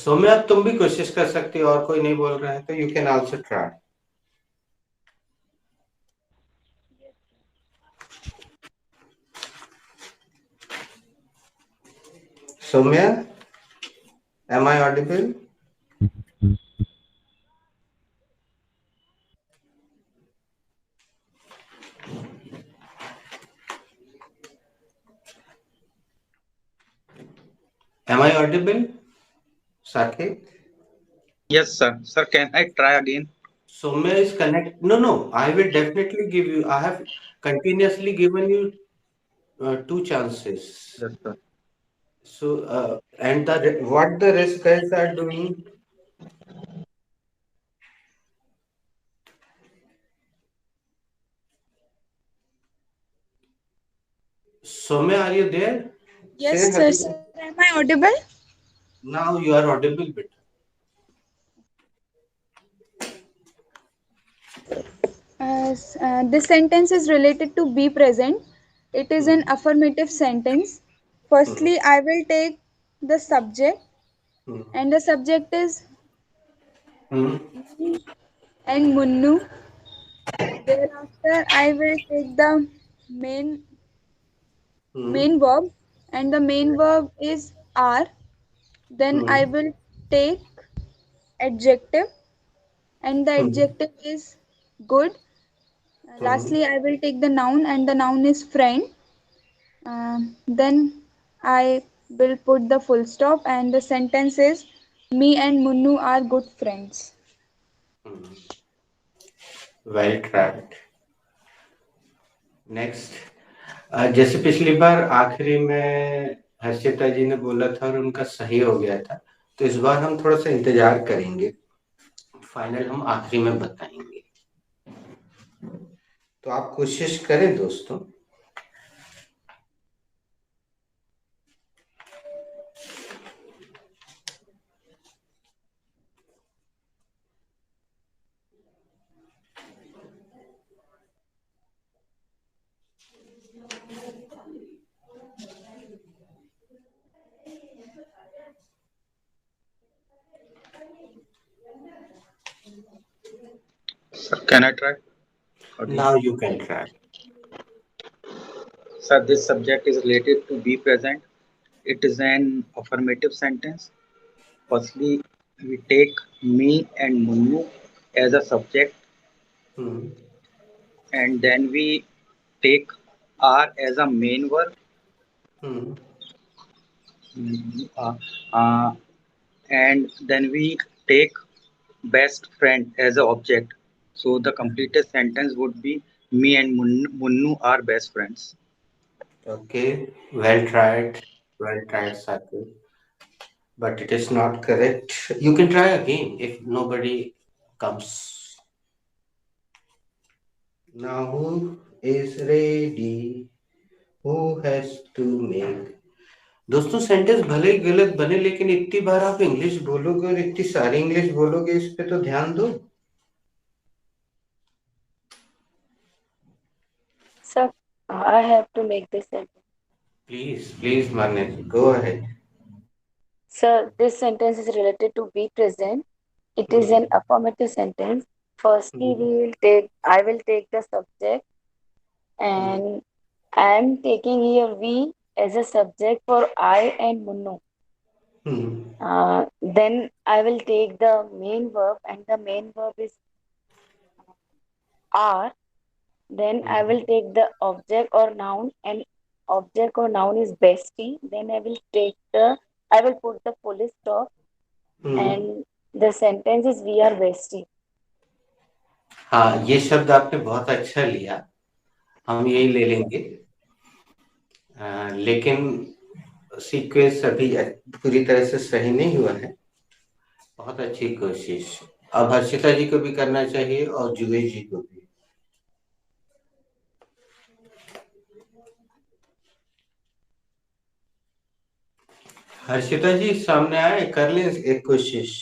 Saumya, तुम भी कोशिश कर सकती हो, और कोई नहीं बोल रहा है तो you can also try. Saumya, am I audible? Am I audible, Saket? Yes, sir. Sir, can I try again? Soumya is connect. No, no. I will definitely give you. I have continuously given you two chances. Yes, sir. So, and what the rest guys are doing? Soumya, are you there? Yes, Say sir. hello. Sir, am I audible? Now you are audible, bit. This sentence is related to be present. It is an affirmative sentence. Hmm. Firstly, I will take the subject, Hmm. and the subject is Hmm. me and Munnu. Thereafter, I will take the main Hmm. main verb, and the main verb is are. Then Hmm. I will take adjective, and the Hmm. adjective is good. Hmm. Lastly, I will take the noun, and the noun is friend. Then I will put the full stop, and the sentence is me and Munnu are good friends. Hmm. Well tried. Next, जैसे पिछली बार आखिरी में हर्षिता जी ने बोला था और उनका सही हो गया था, तो इस बार हम थोड़ा सा इंतजार करेंगे, फाइनल हम आखिरी में बताएंगे। तो आप कोशिश करें दोस्तों। Sir, can I try again? Now you can try. Sir, this subject is related to be present. It is an affirmative sentence. Firstly, we take me and Munnu as a subject, Hmm. and then we take are as a main verb. Hmm. Mm, uh, and then we take best friend as an object. So the completed sentence would be me and Munnu are best friends. Okay, well tried, Sakil, but it is not correct. You can try again if nobody comes. Now who is ready? Who has to make? दोस्तों sentence भले ही गलत बने, लेकिन इतनी बार आप English बोलोगे और इतनी सारी इंग्लिश बोलोगे, इस पे तो ध्यान दो। Sir, I have to make this sentence. Please Manya ji, go ahead. Sir, this sentence is related to be present. It is an affirmative sentence. Firstly, I will take the subject, and I am taking here we as a subject for I and Munnu. Then I will take the main verb, and the main verb is are. Then I will take the object or noun, and object or noun is bestie. Then I will put the full stop, and the sentence is we are bestie. हाँ, ये शब्द आपने बहुत अच्छा लिया, हम यही ले लेंगे। लेकिन सीक्वेंस अभी पूरी तरह से सही नहीं हुआ है। बहुत अच्छी कोशिश। अब हर्षिता जी को भी करना चाहिए और जुए जी को भी। हर्षिता जी सामने आए, कर लें एक कोशिश।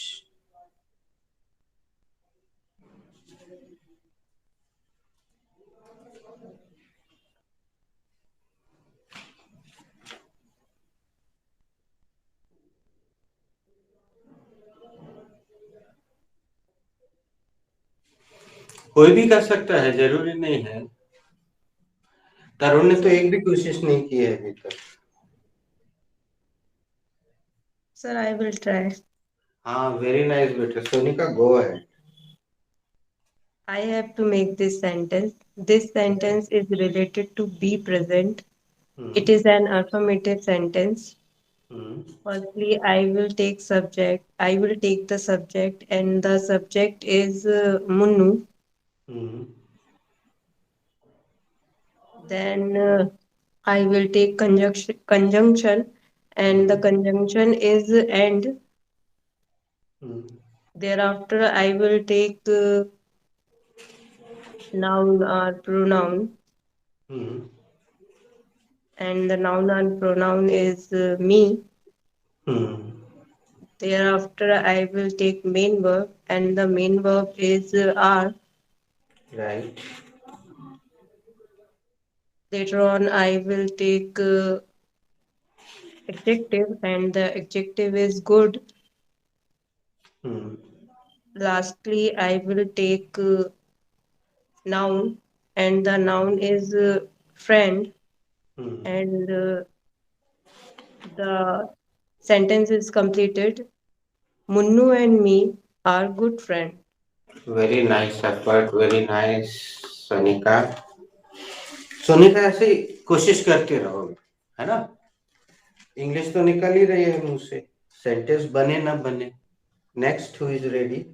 कोई भी कर सकता है, जरूरी नहीं है। तरुण ने तो एक भी कोशिश नहीं की है अभी तक। Sir, I will try. हाँ, वेरी नाइस बेटा। Sonika, go ahead. I have to make this sentence. This sentence is related to be present. It is an affirmative sentence. Firstly, I will take subject. I will take the subject, and the subject is Munnu. Then I will take conjunction, and the conjunction is and. Thereafter, I will take noun or pronoun, and the noun and pronoun is me. Thereafter, I will take main verb, and the main verb is are. Right. Later on, I will take adjective, and the adjective is good. Lastly, I will take noun, and the noun is friend, and the sentence is completed. Munnu and me are good friends. Very nice effort, very nice, Sonika. Sonika ऐसे ही कोशिश करते रहो, है ना? English तो निकल ही रही है मुंह से, सेंटेंस बने ना बने। Next, who is ready?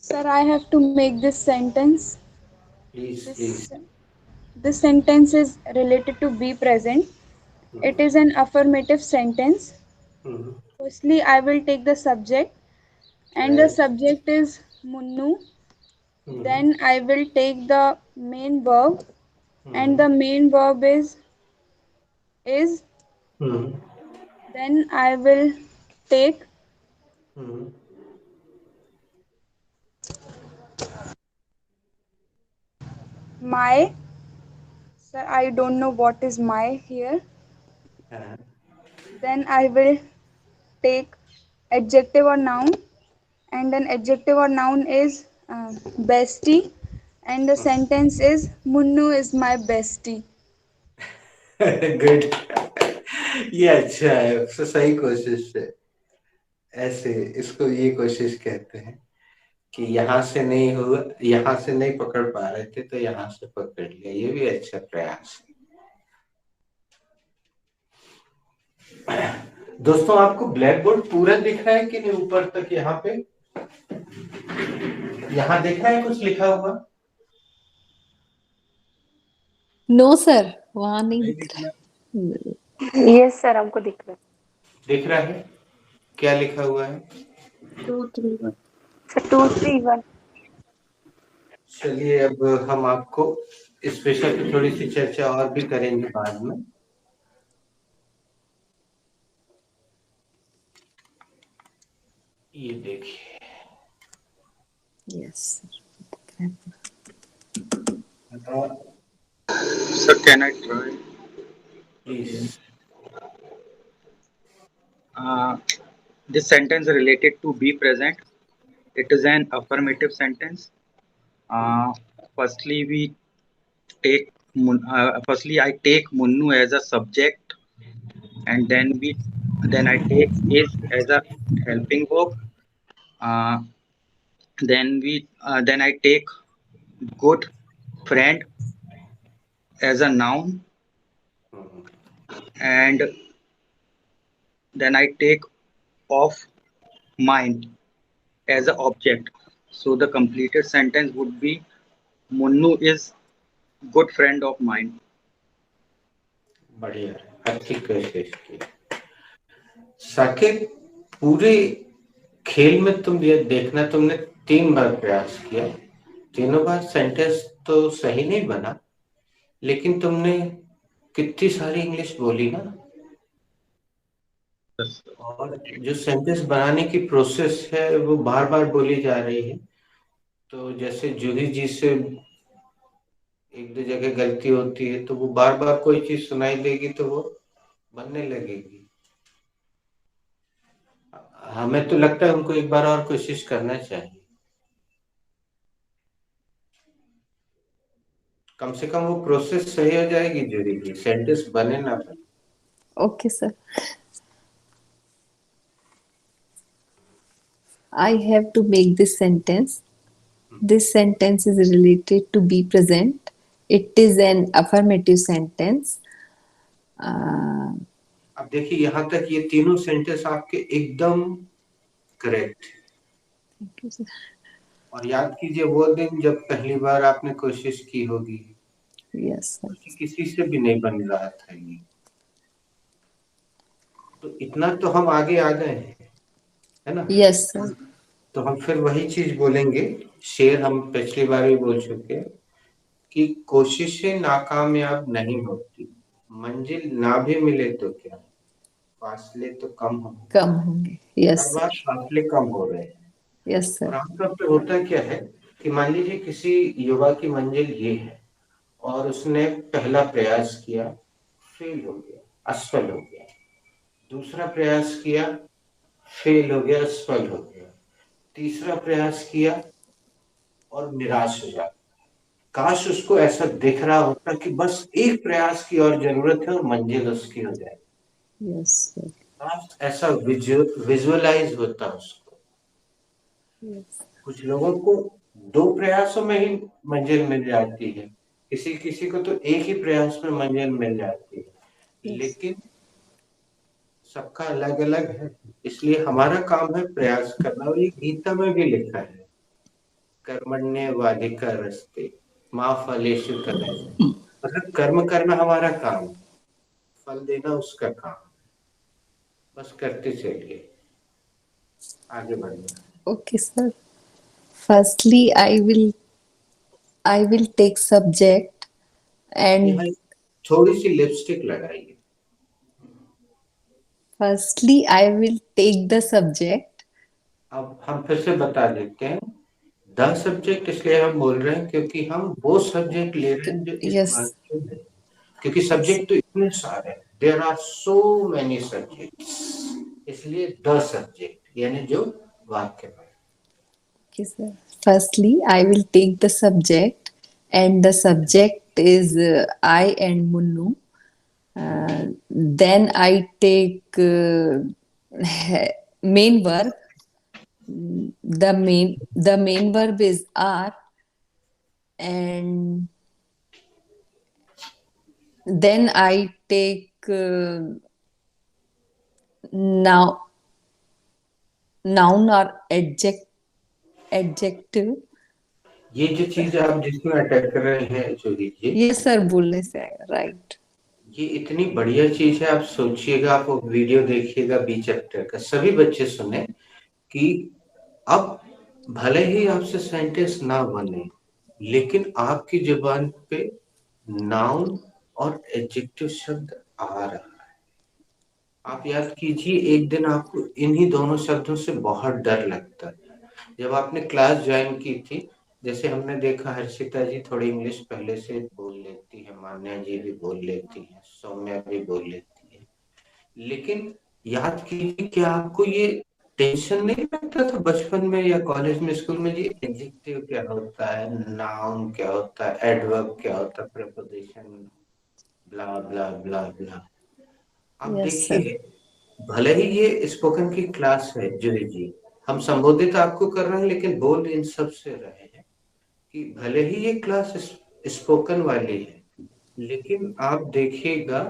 Sir, I have to make this sentence. Please please. This sentence is related to be present. It is an affirmative sentence. Firstly, I will take the subject, and the Right. subject is Munnu. Then I will take the main verb, and the main verb is. Then I will take my. Sir, I don't know what is my here. Then I will take adjective or noun, and an adjective or noun is bestie, and the sentence is Munnu is my bestie. Good. ये अच्छा है, सही कोशिश है। ऐसे इसको ये कोशिश कहते हैं कि यहाँ से नहीं हुआ, यहाँ से नहीं पकड़ पा रहे थे तो यहाँ से पकड़ लिया, ये भी अच्छा प्रयास है। दोस्तों, आपको ब्लैक बोर्ड पूरा दिख रहा है कि नहीं? ऊपर तक यहाँ पे, यहाँ दिख रहा है कुछ लिखा हुआ? नो सर, वहां नहीं दिख रहा है। यस सर, हमको दिख रहा है। दिख रहा है? क्या लिखा हुआ है? 231 सर, 231। चलिए, अब हम आपको इस विषय पे थोड़ी सी चर्चा और भी करेंगे बाद में। ये देखिए। Yes Sir, can I try? Please. This sentence related to be present. It is an affirmative sentence. Firstly, we take firstly I take Munnu as a subject, and then I take is as a helping verb. Then I take good friend as a noun, and then I take of mind as an object. So the completed sentence would be Munnu is good friend of mine. बढ़िया, अच्छी कोशिश की। साकिब, पूरे खेल में तुम ये देखना, तुमने 3 बार प्रयास किया, तीनों बार सेंटेंस तो सही नहीं बना, लेकिन तुमने कितनी सारी इंग्लिश बोली ना। और जो सेंटेंस बनाने की प्रोसेस है वो बार बार बोली जा रही है। तो जैसे जूही जी से एक दो जगह गलती होती है तो वो बार बार कोई चीज सुनाई देगी तो वो बनने लगेगी। हमें तो लगता है उनको एक बार और कोशिश करना चाहिए। कम से कम वो प्रोसेस सही हो जाएगी जूरी जी, सेंटेंस बने ना बने। Okay, sir. I have to make this sentence. This sentence is related to be present. It is an affirmative sentence. अब देखिए यहाँ तक ये तीनों सेंटेंस आपके एकदम करेक्ट। Thank you, sir. और याद कीजिए वो दिन जब पहली बार आपने कोशिश की होगी, Yes, sir. किसी से भी नहीं बन रहा था ये, तो इतना तो हम आगे आ गए हैं, है ना? Yes, sir. तो हम फिर वही चीज बोलेंगे, शेर हम पिछली बार भी बोल चुके हैं कि कोशिशें नाकामयाब नहीं होती, मंजिल ना भी मिले तो क्या, फासले तो कम होंगे। कम होंगे। Yes, हर बार फासले कम हो रहे हैं। yes, और sir. आमतौर पे होता क्या है कि मान लीजिए किसी युवा की मंजिल ये है और उसने पहला प्रयास किया, फेल हो गया, असफल हो गया, दूसरा प्रयास किया, फेल हो गया, असफल हो गया, तीसरा प्रयास किया और निराश हो जाता। काश उसको ऐसा दिख रहा होता कि बस एक प्रयास की और जरूरत है और मंजिल उसकी हो जाए। Yes, sir. काश ऐसा विजुअलाइज होता उसको। Yes. कुछ लोगों को 2 प्रयासों में ही मंजिल मिल जाती है, किसी किसी को तो एक ही प्रयास में मंजिल मिल जाती है, Yes. लेकिन सबका अलग अलग है। इसलिए हमारा काम है प्रयास करना। और ये गीता में भी लिखा है, कर्मण्येवाधिकारस्ते मा फलेषु कदाचन। मतलब कर्म करना हमारा काम, फल देना उसका काम, बस करते चलिए, आगे बढ़ना। Okay, sir. Firstly, I will take subject and यहाँ थोड़ी सी लिपस्टिक लगाइए। firstly I will take the subject. अब हम फिर से बता देते हैं, द सब्जेक्ट इसलिए हम बोल रहे हैं क्योंकि हम वो सब्जेक्ट ले रहे हैं जो इस Yes. वाक्य में है। क्योंकि सब्जेक्ट तो इतने सारे हैं, there are so many subjects, इसलिए द सब्जेक्ट यानी जो वाक्य में। Okay, sir. Firstly, I will take the subject, and the subject is I and Munnu. Then I take main verb. The main verb is are, and then I take noun or adjective. ये जो चीज आप जिसमें attack कर रहे हैं जोड़ी जी, ये सर बोलने से आएगा, राइट। ये इतनी बढ़िया चीज है, आप सोचिएगा, आप वो वीडियो देखिएगा बी चैप्टर का, सभी बच्चे सुने कि अब भले ही आपसे सेंटेंस ना बने, लेकिन आपकी जुबान पे नाउन और एडजेक्टिव शब्द आ रहा है। आप याद कीजिए, एक दिन आपको इन्हीं दोनों शब्दों से बहुत डर लगता है। जब आपने क्लास ज्वाइन की थी, जैसे हमने देखा हर्षिता जी थोड़ी इंग्लिश पहले से बोल लेती है, मान्या जी भी बोल लेती है, सौम्या भी बोल लेती है, लेकिन याद कीजिए कि आपको ये टेंशन नहीं लगता था बचपन में या कॉलेज में, स्कूल में, जी एडजेक्टिव क्या होता है, नाउन क्या होता है, एडवर्ब क्या होता है, प्रीपोजिशन, ब्ला ब्ला ब्ला ब्ला। अब Yes, देखिए, भले ही ये स्पोकन की क्लास है जूही जी, हम संबोधित आपको कर रहे हैं, लेकिन बोल इन सब से रहे हैं कि भले ही ये क्लास स्पोकन वाली है, लेकिन आप देखिएगा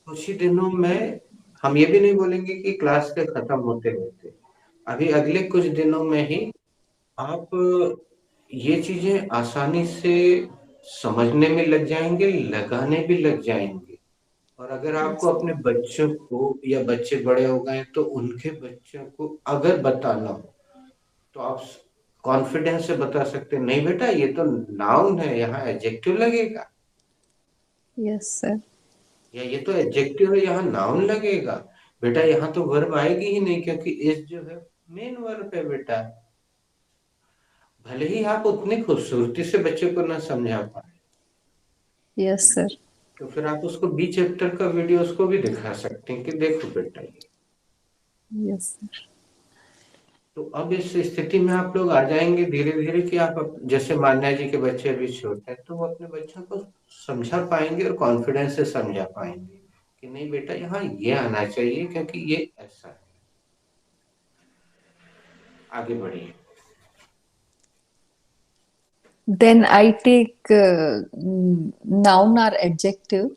कुछ ही दिनों में हम ये भी नहीं बोलेंगे कि क्लास के खत्म होते होते, अभी अगले कुछ दिनों में ही आप ये चीजें आसानी से समझने में लग जाएंगे, लगाने भी लग जाएंगे। और अगर आपको अपने बच्चों को, या बच्चे बड़े हो गए तो उनके बच्चों को अगर बताना हो, तो आप कॉन्फिडेंस से बता सकते हैं, नहीं बेटा ये तो नाउन है, यहाँ एडजेक्टिव लगेगा, yes, sir. या ये तो एडजेक्टिव है, यहाँ नाउन लगेगा, बेटा यहाँ तो वर्ब आएगी ही नहीं क्योंकि इस जो है मेन वर्ब है बेटा। भले ही आप उतनी खूबसूरती से बच्चे को ना समझा पाए, Yes, sir. तो फिर आप उसको बी चैप्टर का वीडियो उसको भी दिखा सकते हैं कि देखो बेटा ये। Yes, sir. तो अब इस स्थिति में आप लोग आ जाएंगे धीरे धीरे कि आप जैसे मान्या जी के बच्चे अभी छोटे हैं तो वो अपने बच्चों को समझा पाएंगे और कॉन्फिडेंस से समझा पाएंगे कि नहीं बेटा यहाँ ये आना चाहिए क्योंकि ये ऐसा है। आगे बढ़िए। Then I take noun or adjective.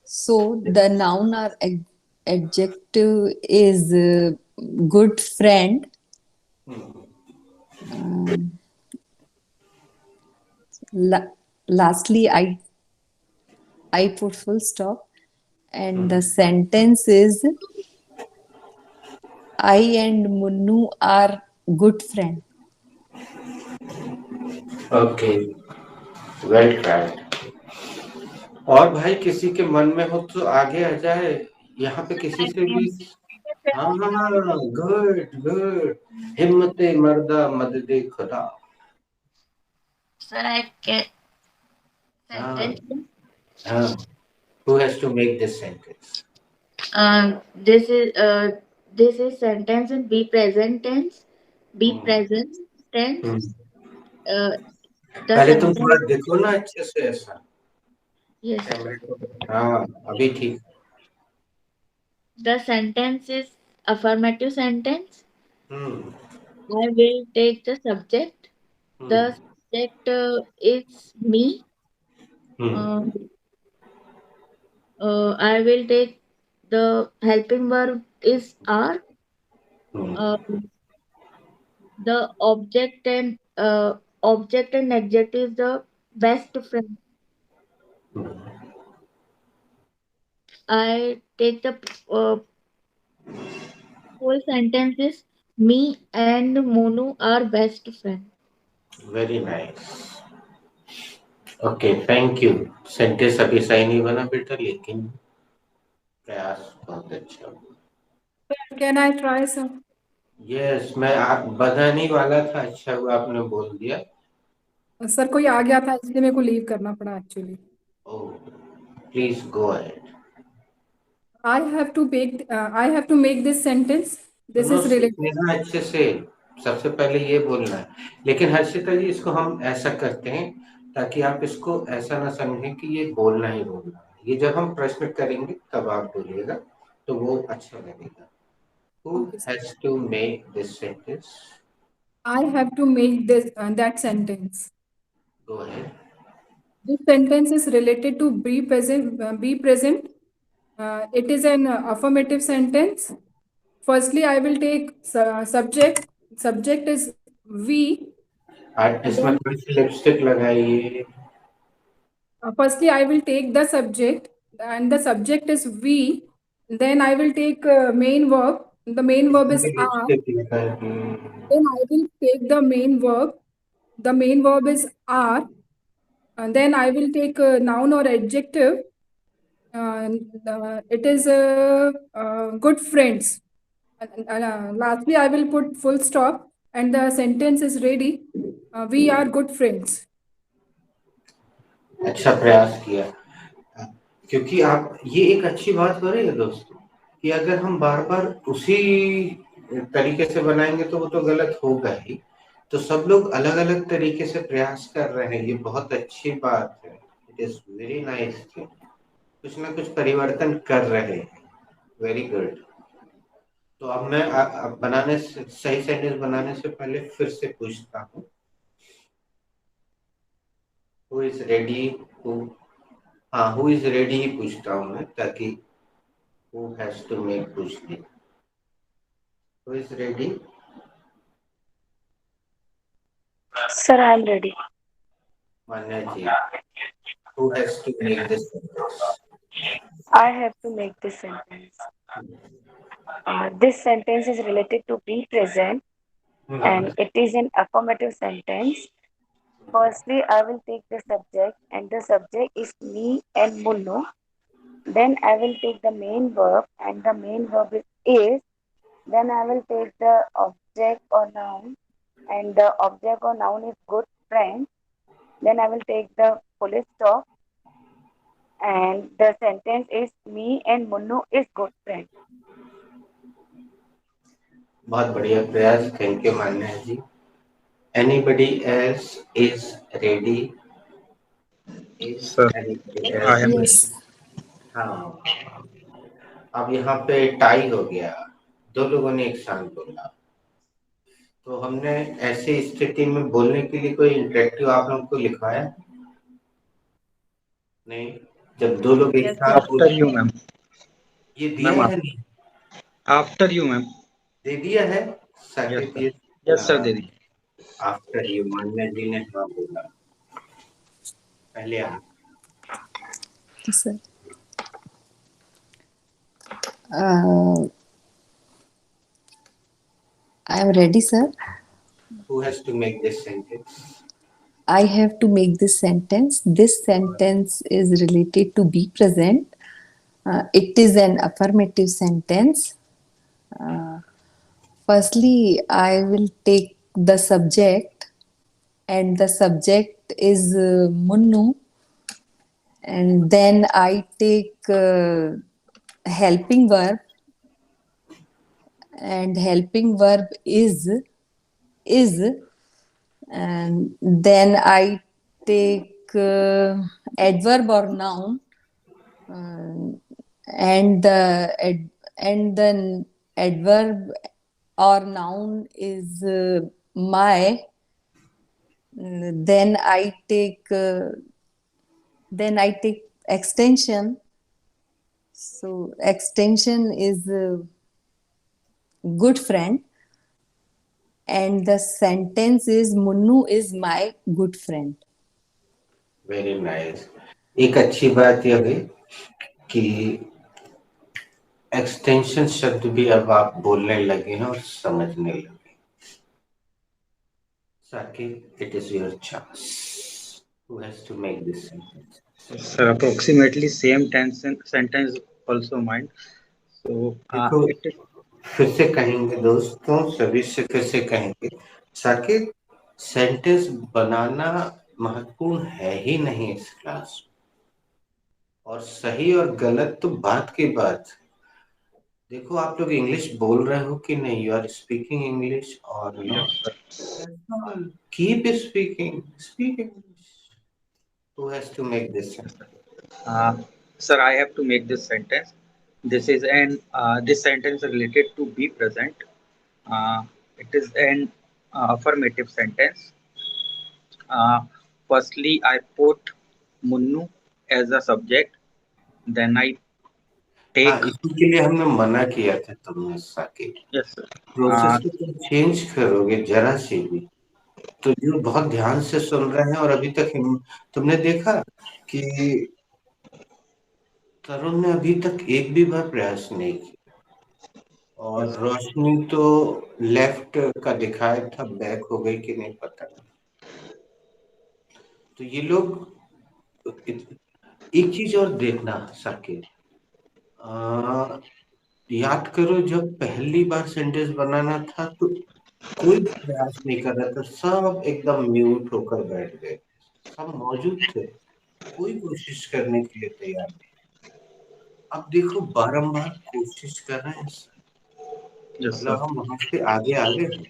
So the noun or adjective is good friend. Lastly, I put full stop, and the sentence is I and Munnu are good friend. Okay, well tried. और भाई किसी के मन में हो तो आगे आ जाए, यहाँ पे किसी से भी। हाँ, गुड गुड। हिम्मते मर्दा मददे खुदा। Sir, I can हाँ sentence. हाँ। Who has to make this sentence? This is sentence in be present tense. Be present tense. Uh, the पहले तुम थोड़ा sentence. देखो ना अच्छे से ऐसा Yes. कैमरे को। हाँ अभी ठीक। The sentence is affirmative sentence. Hmm I will take the subject. Hmm The subject is me. Hmm I will take the helping verb is are. Uh, the object and adjective is the best friend. I take the whole sentence is me and Monu are best friend. Very nice. Okay thank you. Sentence अभी सही नहीं बना बेटा, लेकिन प्रयास बहुत अच्छा हुआ। Can I try, sir? Yes, मैं आप बताने वाला था, अच्छा हुआ आपने बोल दिया। सर कोई आ गया था इसलिए मेरे को लीव करना पड़ा actually. Oh please go ahead. I have to make this sentence. This सुनो, is related. सीखना अच्छे से, सबसे पहले ये बोलना है। लेकिन हर्षिता जी इसको हम ऐसा करते हैं ताकि आप इसको ऐसा ना समझें कि ये बोलना ही बोलना है। ये जब हम प्रश्न करेंगे तब आप बोलिएगा तो वो अच्छा लगेगा। Who Okay, sir. has to make this sentence? I have to make that sentence. Go ahead. This sentence is related to be present. Be present. It is an affirmative sentence. Firstly, I will take subject. Subject is we. इसमें Then, थोड़ी सी lipstick लगाइए। firstly, I will take the subject, and the subject is we. Then I will take main verb. The main verb इसमें is भी are. Lipstick लगाइए। Then I will take the main verb. The main verb is are. And then I will take a noun or adjective. It is good friends. Lastly, I will put full stop, and the sentence is ready. We are good friends. अच्छा प्रयास किया, क्योंकि आप ये एक अच्छी बात हो रही है दोस्तों कि अगर हम बार बार उसी तरीके से बनाएंगे तो वो तो गलत होगा ही। तो सब लोग अलग अलग तरीके से प्रयास कर रहे हैं, ये बहुत अच्छी बात है। It is very nice thing. कुछ ना कुछ परिवर्तन कर रहे हैं, वेरी गुड। तो अब मैं बनाने से सही सेंटेंस बनाने से पहले फिर से पूछता हूँ, who is ready? Who is ready ही पूछता हूँ मैं, ताकि हु हैज टू मेक पूछ ली। Who is ready? Sir, I am ready. Manya ji, who has to make this sentence? I have to make this sentence. This sentence is related to be present and it is an affirmative sentence. Firstly, I will take the subject and the subject is me and Munnu. Then I will take the main verb and the main verb is. Then I will take the object or noun and the object or noun is good friend. Then I will take the full stop and the sentence is me and Munnu is good friend. बहुत बढ़िया प्रयास, thank you Manya ji. Anybody else is ready? Is Sir, anybody I am else? Yes. हाँ, अब यहाँ पे tie हो गया, दो लोगों ने एक साथ बोला। तो हमने ऐसी स्थिति में बोलने के लिए कोई इंटरेक्टिव आप लोगों को लिखवाया नहीं? जब दो लोग एक Yes, साथ sir. after you, ma'am. ये दिया Ma'am, है नहीं? after you, ma'am. दे दिया है Yes, साकेत? sir. ये Yes, sir, दीदी. आफ्टर यू, मान्या जी ने हाँ बोला, पहले आप। Yes, sir. Uh, I am ready, sir. Who has to make this sentence? I have to make this sentence. This sentence is related to be present. It is an affirmative sentence. Firstly, I will take the subject, and the subject is Munnu. And then I take helping verb, and helping verb is, and then I take adverb or noun, and then adverb or noun is my. Then I take extension. So extension is good friend, and the sentence is Munnu is my good friend. Very nice. एक अच्छी बात यह है कि extension शब्द भी अब आप बोलने लगे हैं और समझने लगे। Saket, it is your chance. Who has to make this sentence? Sir, approximately same sentence also mine. So, देखो, it is फिर से कहेंगे दोस्तों, सभी से फिर से कहेंगे, साकेत सेंटेंस बनाना महत्वपूर्ण है ही नहीं इस क्लास में, और सही और गलत तो बात की बात। देखो आप लोग इंग्लिश बोल रहे हो कि नहीं? यू आर स्पीकिंग इंग्लिश और not? Keep speaking, speak English. Who has to make this sentence? sir, I have to make this sentence. This sentence is related to be present. It is an affirmative sentence. Firstly, I put Munnu as a subject. Then I हाँ, take. इसी के लिए हमने मना किया था तुमने Saket. Yes, sir. Process को तुम चेंज करोगे जरा सी भी तो जो बहुत ध्यान से सुन रहे हैं और अभी तक तुमने देखा कि तरुण ने अभी तक एक भी बार प्रयास नहीं किया, और रोशनी तो लेफ्ट का दिखाया था, बैक हो गई कि नहीं पता नहीं। तो ये लोग, एक चीज और देखना साकेत, याद करो जब पहली बार सेंटेंस बनाना था तो कोई प्रयास नहीं कर रहा था, सब एकदम म्यूट होकर बैठ गए, सब मौजूद थे, कोई कोशिश करने के लिए तैयार नहीं। अब देखो बारंबार कोशिश कर रहे हैं, मतलब हम वहां से आगे आगे हैं।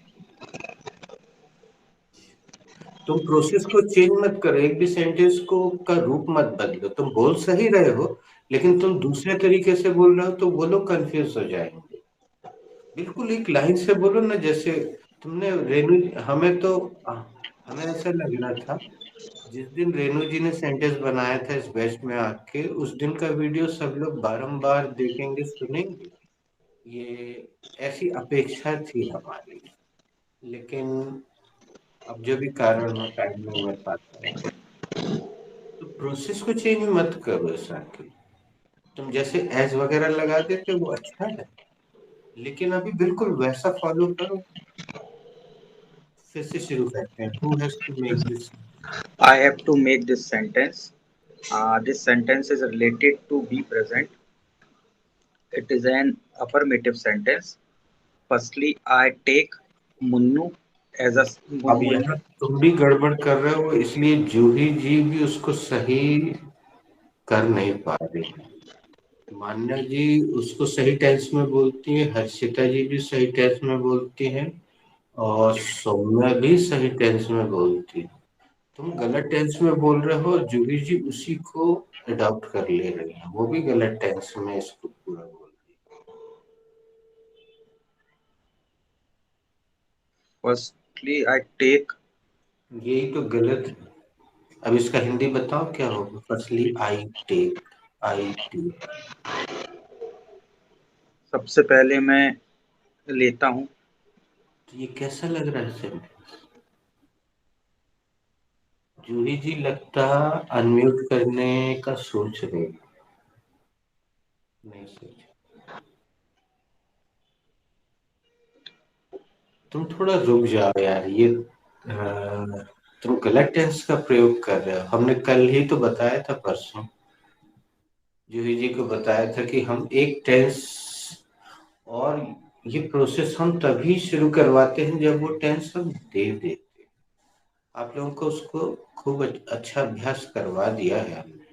तुम प्रोसेस को चेंज मत करो, एक भी सेंटेंस को का रूप मत बदलो। तुम बोल सही रहे हो लेकिन तुम दूसरे तरीके से बोल रहे हो तो वो लोग कंफ्यूज हो जाएंगे। बिल्कुल एक लाइन से बोलो ना, जैसे तुमने रेणु, हमें ऐसा लग रहा था जिस दिन रेणु जी ने सेंटेंस बनाया था इस बेस्ट में आके, उस दिन का वीडियो सब लोग बारंबार देखेंगे, सुनेंगे, ये ऐसी अपेक्षा थी हमारी। लेकिन अब जो भी कारण हो, टाइम नहीं मिल पाता है, तो प्रोसेस को चेंज मत करो। ऐसा कि तुम जैसे एज वगैरह लगा देते वो अच्छा है, लेकिन अभी बिल्कुल वैसा फॉलो करो। फिर से शुरू करते हैं। Who has to make this? I have to make this sentence. This sentence is related to be present. It is an affirmative sentence. Firstly, I take Munnu as a अब यहाँ तुम भी गड़बड़ कर रहे हो, इसलिए जूही जी भी उसको सही कर नहीं पा रही। मान्या जी उसको सही टेंस में बोलती है, हर्षिता जी भी सही टेंस में बोलती हैं और सौम्या भी सही टेंस में बोलती है। तुम गलत टेंस में बोल रहे हो, जूही जी उसी को अडॉप्ट कर ले रही हैं, वो भी गलत टेंस में इसको पूरा बोल रही Firstly, I take. है। यही तो गलत है। अब इसका हिंदी बताओ क्या होगा। Firstly I take, I take. सबसे पहले मैं लेता हूँ। तो ये कैसा लग रहा है सेंटेंस? जूही जी लगता अनम्यूट करने का सोच रही है। नहीं सोच। तुम थोड़ा रुक जाओ यार, ये तुम गलत टेंस का प्रयोग कर रहे हो। हमने कल ही तो बताया था, परसों जूही जी को बताया था कि हम एक टेंस, और ये प्रोसेस हम तभी शुरू करवाते हैं जब वो टेंस हम दे देते हैं। आप लोगों को उसको खूब अच्छा अभ्यास करवा दिया है हमने।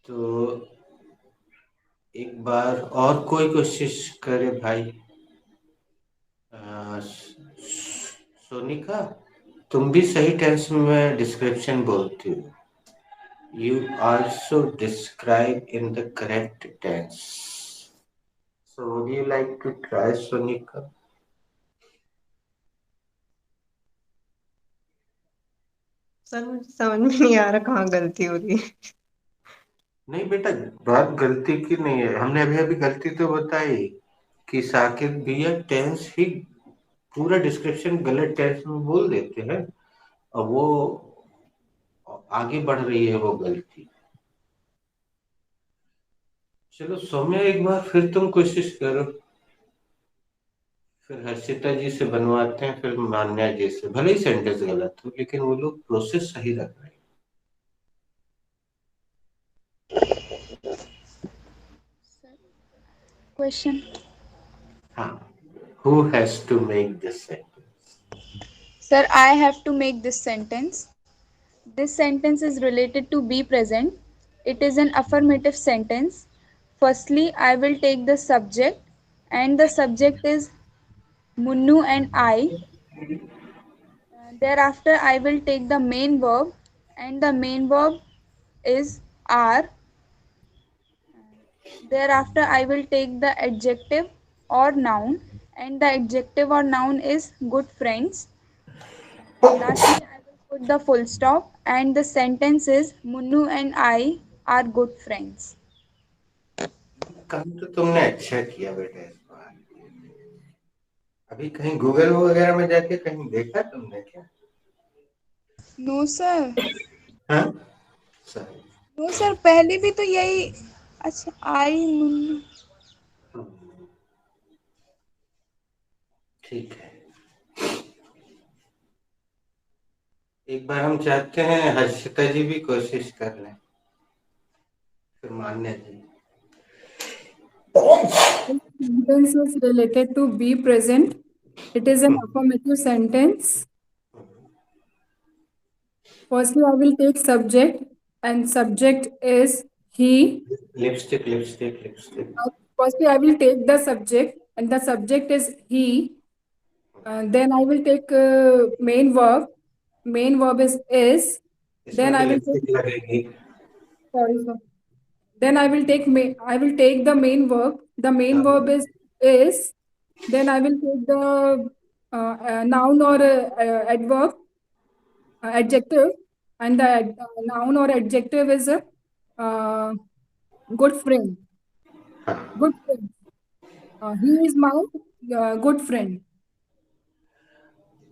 तो एक बार और कोई कोशिश करे भाई। सोनिका, तुम भी सही टेंस में डिस्क्रिप्शन बोलती हो। You also describe in the correct tense. So would you like to try, Sonika? Sir मुझे समझ में नहीं आ रहा कहाँ गलती हो रही है। नहीं बेटा, बात गलती की नहीं है। हमने अभी अभी गलती तो बताई कि साकिब भैया टेंस ही पूरा डिस्क्रिप्शन गलत टेंस में बोल देते हैं और वो आगे बढ़ रही है वो गलती। चलो सौम्या, एक बार फिर तुम कोशिश करो, फिर हर्षिता जी से बनवाते हैं, फिर मान्या जी से। भले ही सेंटेंस गलत हो लेकिन वो लोग प्रोसेस सही रख रहे हैं। Question. हाँ, who has to make this sentence? Sir, I have to make this sentence. This sentence is related to be present. It is an affirmative sentence. Firstly, I will take the subject, and the subject is Munnu and I. Thereafter, I will take the main verb, and the main verb is are. Thereafter, I will take the adjective or noun, and the adjective or noun is good friends. Lastly, I will put the full stop, and the sentence is Munnu and I are good friends. काम तो तुमने अच्छा किया बेटा इस बार। अभी कहीं Google वगैरह में जाके कहीं देखा तुमने क्या? No, sir. हाँ सर। No, sir. पहले भी तो यही। अच्छा, आई मुन्नू। ठीक है, एक बार हम चाहते हैं हर्षिता जी भी कोशिश कर लें, फिर मान्या जी। Sentence is related to be present. It is an affirmative sentence. Firstly, I will take subject, and subject is he. Lipstick lipstick lipstick. Firstly, I will take the subject, and the subject is he. Then I will take main verb. Main verb is. इसमें Then भी I will lipstick take. लगेगी। Sorry, sir. Then I will take I will take the main verb. The main verb is. Then I will take the noun or adverb, adjective, and the noun or adjective is a good friend. Good friend. He is my good friend.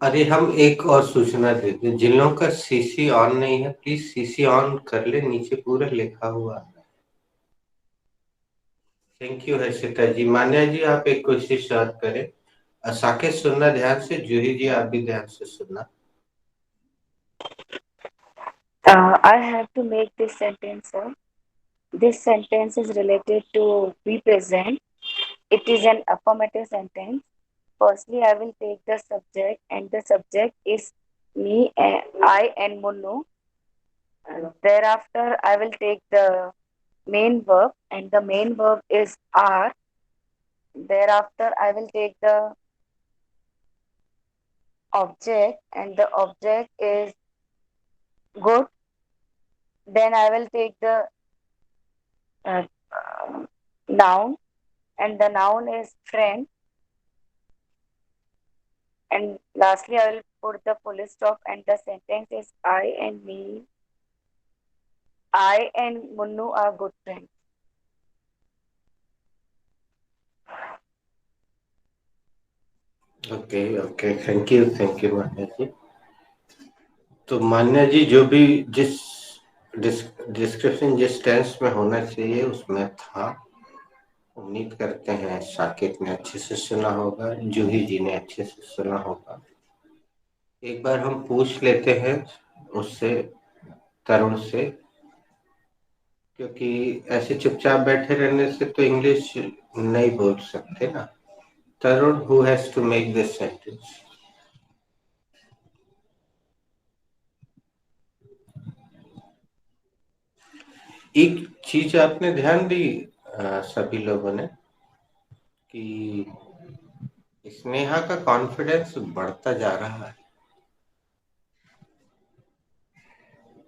अरे हम एक और सूचना देते हैं, जिन लोगों का CC on नहीं है प्लीज सीसी ऑन कर ले, नीचे पूरा लिखा हुआ है। थैंक यू हर्षिता जी। मान्या जी आप एक कोशिश और करें। साकेत सुनना ध्यान से, जूही जी आप भी ध्यान से सुनना। I have to make this sentence, sir. This sentence is related to be present. It is an affirmative sentence. Firstly, I will take the subject, and the subject is me, I, and Munnu. Thereafter, I will take the main verb, and the main verb is are. Thereafter, I will take the object, and the object is good. Then I will take the uh, noun, and the noun is friend. And lastly, I will put the full stop, and the sentence is I and Munnu are good friends. Okay thank you Manya ji. तो मान्या जी जो भी जिस description जिस tense में होना चाहिए उसमें था, उम्मीद करते हैं साकेत ने अच्छे से सुना होगा, जूही जी ने अच्छे से सुना होगा। एक बार हम पूछ लेते हैं उससे, तरुण से, क्योंकि ऐसे चुपचाप बैठे रहने से तो इंग्लिश नहीं बोल सकते ना। Tarun, who has to make this sentence? एक चीज आपने ध्यान दी सभी लोगों ने कि स्नेहा का कॉन्फिडेंस बढ़ता जा रहा है।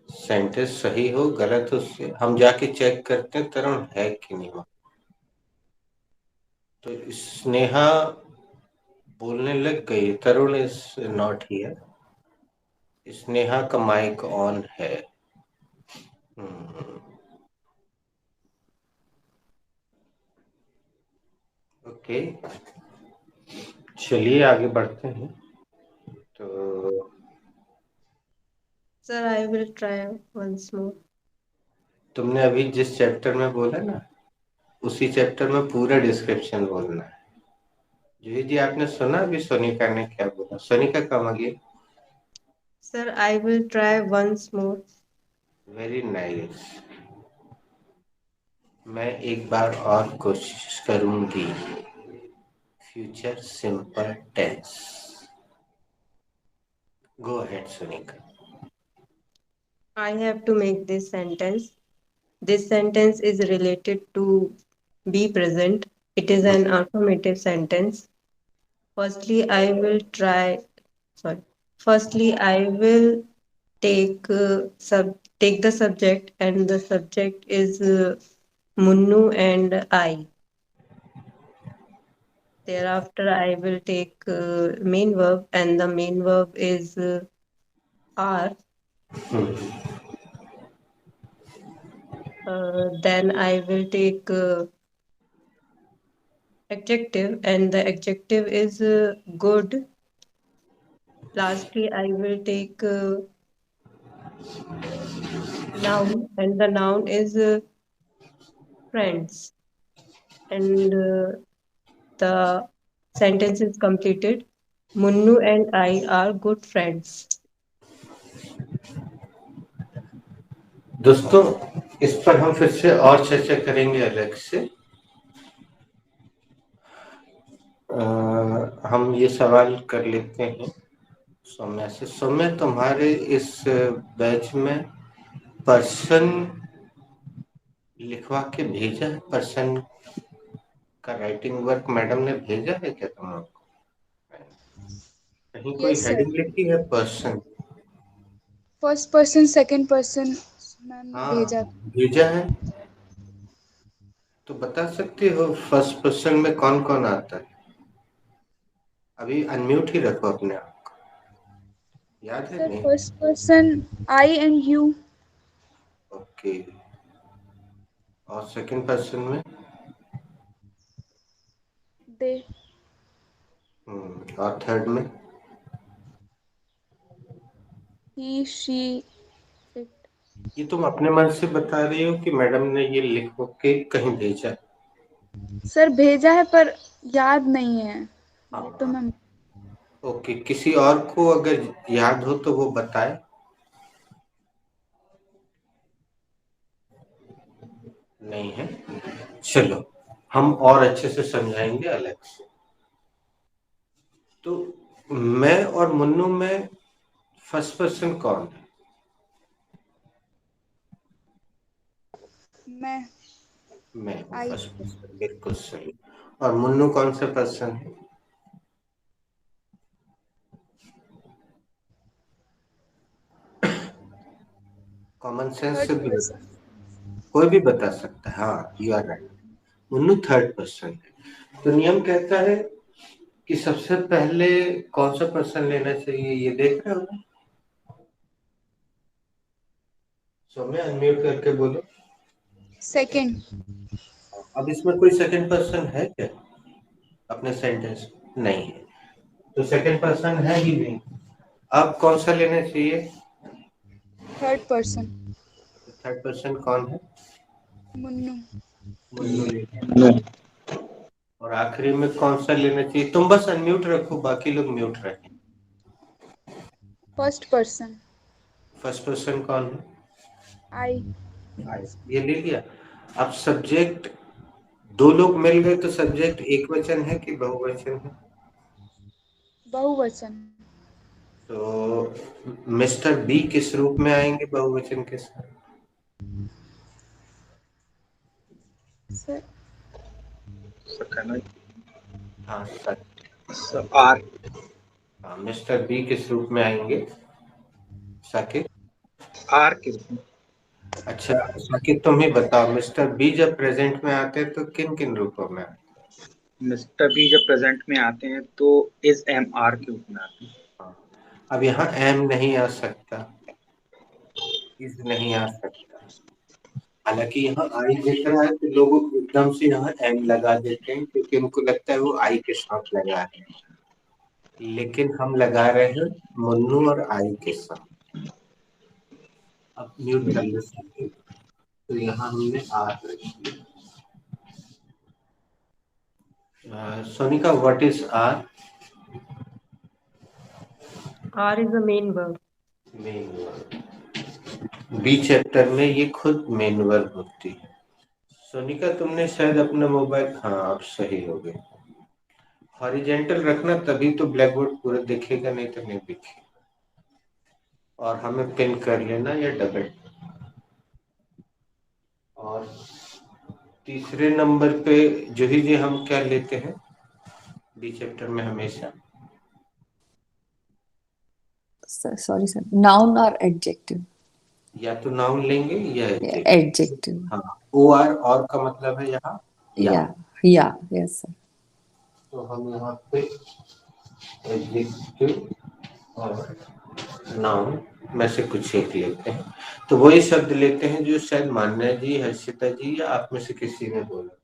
सेंटेंस सही हो गलत हो उससे हम जाके चेक करते हैं तरुण है कि नहीं वहां। तो स्नेहा बोलने लग गई, तरुण इज नॉट हियर। स्नेहा का माइक ऑन है। ओके, चलिए आगे बढ़ते हैं। तो Sir, I will try once more. तुमने अभी जिस चैप्टर में बोला ना, उसी चैप्टर में पूरा डिस्क्रिप्शन बोलना है। जी जी, आपने सुना अभी सोनिका ने क्या बोला? Sonika come again. Sir, I will try once more. Very nice. मैं एक बार और कोशिश करूंगी। Future simple tense. Go ahead Sonika. I have to make this sentence. This sentence is related to be present. It is an affirmative sentence. Firstly, I will try. Sorry. Firstly, I will take the subject, and the subject is Munnu and I. Thereafter, I will take main verb, and the main verb is are. Then I will take adjective, and the adjective is good. Lastly, I will take noun, and the noun is friends. And the sentence is completed. Munnu and I are good friends. दोस्तों, इस पर हम फिर से और चर्चा करेंगे अलग से। हम ये सवाल कर लेते हैं सौम्या से। सौम्या, तुम्हारे इस बैच में पर्सन लिखवा के भेजा है? पर्सन का राइटिंग वर्क मैडम ने भेजा है क्या तुम लोग? कहीं कोई Yes, sir. हेडिंग लिखी है person? First person second person ma'am ने हाँ, भेजा। भेजा है। तो बता सकते हो फर्स्ट पर्सन में कौन कौन आता है? अभी अनम्यूट ही रखो अपने आप को। याद है सर नहीं? First person I and you. Okay. और सेकंड पर्सन में? दे। और थर्ड में? ही शी इट। ये तुम अपने मन से बता रही हो कि मैडम ने ये लिख के कहीं भेजा? सर भेजा है पर याद नहीं है ये तो मैं। ओके, किसी और को अगर याद हो तो वो बताए। नहीं है? चलो हम और अच्छे से समझाएंगे अलग से। तो मैं और मुन्नू में फर्स्ट पर्सन कौन है? मैं हूँ आई। फर्स्ट पर्सन, बिल्कुल सही। और मुन्नू कौन सा पर्सन है? कॉमन सेंस थर्ड से भी पर्सन। कोई भी बता सकता है। हाँ, you are right. Munnu third person है। तो नियम कहता है कि सबसे पहले कौन सा पर्सन लेना चाहिए, ये देख रहे हो ना? सौम्य अनम्यूट करके बोलो। सेकंड। अब इसमें कोई सेकंड पर्सन है क्या अपने सेंटेंस? नहीं है, तो सेकंड पर्सन है ही नहीं। अब कौन सा लेना चाहिए? Third person. थर्ड पर्सन कौन है? मुन्नू। मुन्नू लेना है। और आखिरी में कौन सा लेना चाहिए? तुम बस अनम्यूट रखो, बाकी लोग म्यूट रखें। First person. फर्स्ट पर्सन कौन है? आई। ये ले लिया। अब सब्जेक्ट दो लोग मिल गए तो सब्जेक्ट एक वचन है कि बहुवचन है? बहुवचन। तो मिस्टर बी किस रूप में आएंगे बहुवचन के साथ? सर हाँ सर। आर। हाँ, मिस्टर बी किस रूप में आएंगे साकिब? आर के रूप में। अच्छा साकिब, तुम ही बताओ, मिस्टर बी जब प्रेजेंट में आते हैं तो किन किन रूपों में आते हैं? मिस्टर बी जब प्रेजेंट में आते हैं तो इज एम आर के रूप में आते हैं। अब यहाँ एम नहीं आ सकता, इज नहीं आ सकता। हालांकि यहाँ आई दिख रहा है तो लोग एकदम से यहाँ एम लगा देते हैं क्योंकि उनको लगता है वो आई के साथ लगा है, लेकिन हम लगा रहे हैं मुन्नू और आई के साथ। अब म्यूट कर ले सकते, तो यहाँ हमने आर रख दिया। Sonika, what is R? R is the main verb. Main verb. B chapter में ये खुद मेन वर्ब होती है। सोनिका, तुमने शायद अपना मोबाइल, हाँ आप सही हो गए। हॉरिजेंटल रखना, तभी तो ब्लैक बोर्ड पूरा दिखेगा, नहीं तो नहीं दिखेगा। और हमें पिन कर लेना या डबल। और तीसरे नंबर पे जूही जी हम क्या लेते हैं बी चैप्टर में हमेशा? सॉरी सर, नाउन और एडजेक्टिव। या तो नाउन लेंगे या एडजेक्टिव। हाँ, ओ आर और का मतलब है यहाँ या यस सर। तो हम यहाँ पे एडजेक्टिव और नाउन में से कुछ एक लेते हैं। तो वही शब्द लेते हैं जो शायद मान्या जी, हर्षिता जी या आप में से किसी ने बोला।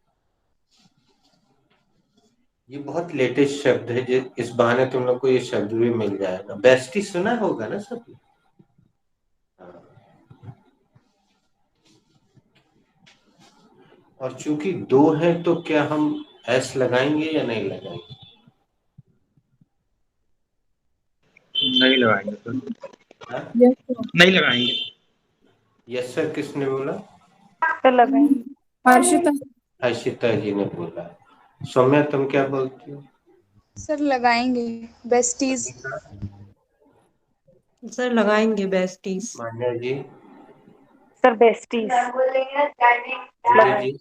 ये बहुत लेटेस्ट शब्द है, जो इस बहाने तुम लोग को ये शब्द भी मिल जाएगा। बेस्टी सुना होगा ना सब? और चूंकि दो हैं तो क्या हम एस लगाएंगे या नहीं लगाएंगे? नहीं लगाएंगे सर। नहीं लगाएंगे। यस सर, किसने बोला? हर्षिता। हर्षिता जी ने बोला। सौम्या, तुम क्या बोलती हो? सर लगाएंगे, बेस्टीज। सर लगाएंगे besties. Manya ji? Sir besties. Vijay ji?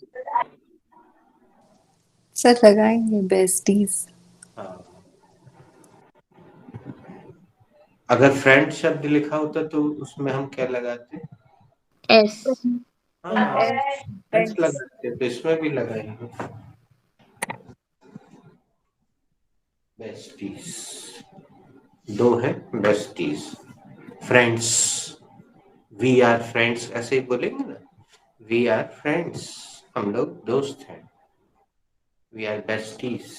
Sir लगाएंगे बेस्टीज। हाँ। अगर फ्रेंड शब्द लिखा होता तो उसमें हम क्या लगाते? एस। हाँ, एस लगाते, तो इसमें भी लगाएंगे बेस्टीज। दो हैं besties, friends. We are friends ऐसे ही बोलेंगे ना, वी आर फ्रेंड्स, हम लोग दोस्त हैं, वी आर बेस्टीज।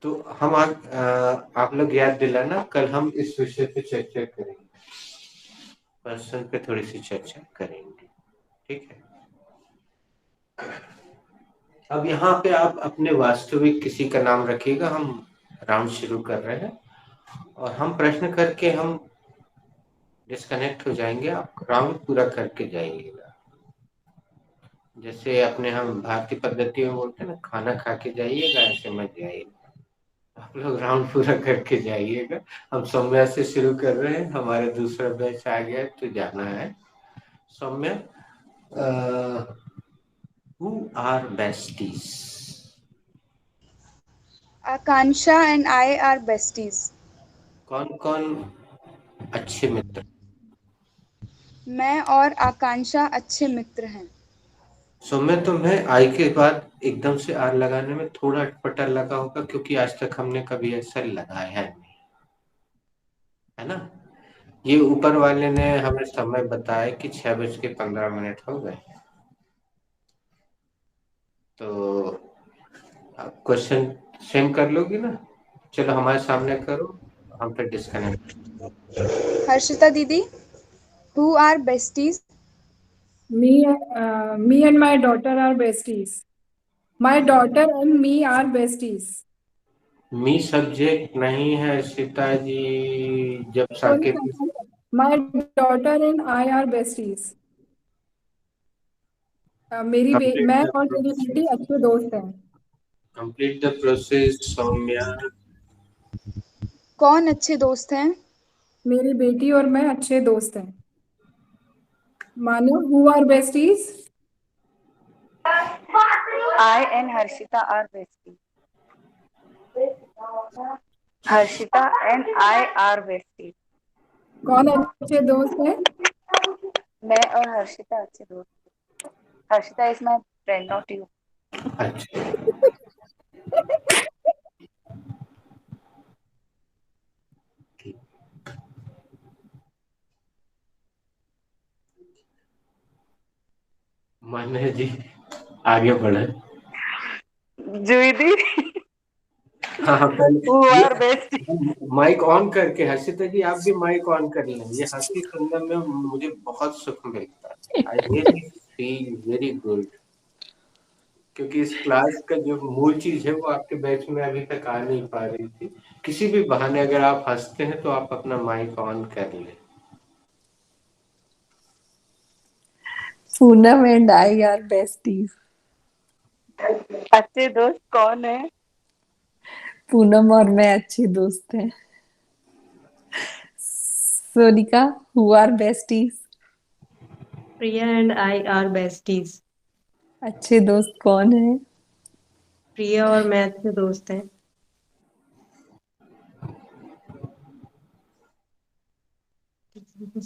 तो हम आप लोग याद दिलाना, कल हम इस विषय पे चर्चा करेंगे, पर्सन पे थोड़ी सी चर्चा करेंगे, ठीक है? अब यहाँ पे आप अपने वास्तविक किसी का नाम रखिएगा। हम राउंड शुरू कर रहे हैं और हम प्रश्न करके हम डिस्कनेक्ट हो जाएंगे, आप राउंड पूरा करके जाइएगा। जैसे अपने हम भारतीय पद्धति में बोलते हैं ना, खाना खा के जाइएगा, ऐसे मत जाइएगा, आप लोग राउंड पूरा करके जाइएगा। हम सौम्या से शुरू कर रहे हैं, हमारा दूसरा बैच आ गया तो जाना है। Saumya, Who are besties? Akansha and I are besties. कौन कौन अच्छे मित्र? मैं और आकांक्षा अच्छे मित्र हैं. सौम्य, तुम्हें आई के बाद एकदम से आर लगाने में थोड़ा अटपटा लगा होगा, क्योंकि आज तक हमने कभी ऐसा लगाया नहीं, है ना? ये ऊपर वाले ने हमें समय बताया कि 6:15 हो गए. तो आप क्वेश्चन सेम कर लोगी ना? चलो हमारे सामने करो, हम फिर disconnect. Harshita Didi, who are besties? Me and my daughter are besties. My daughter and me are besties. Me subject नहीं है सीता जी. जब Sorry, Saket my daughter and I are besties. मैं और मेरी बेटी अच्छे दोस्त हैं. Complete the process. सौम्या. कौन अच्छे दोस्त हैं? मेरी बेटी और मैं अच्छे दोस्त हैं. मानो, who are besties? I and Harshita are besties. Harshita and I are besties. कौन अच्छे दोस्त हैं? मैं और हर्षिता अच्छे दोस्त हैं. Harshita is my friend, not you. अच्छा. मान्य जी आगे बढ़े. जुईदी. हाँ हाँ, Who are besties? Mike on करके. हर्षिता जी आप भी माइक ऑन कर लें. ये हंसी सुनने में मुझे बहुत सुख मिलता है. I really feel very good, क्योंकि इस क्लास का जो मूल चीज है वो आपके बैच में अभी तक आ नहीं पा रही थी. किसी भी बहाने अगर आप हंसते हैं तो आप अपना माइक ऑन कर लें. Poonam and I are besties. अच्छे दोस्त कौन है? पूनम और मैं अच्छे दोस्त हैं. Sonika, who are besties? Priya and I are besties. अच्छे दोस्त कौन है? प्रिया और मैं अच्छे दोस्त हैं.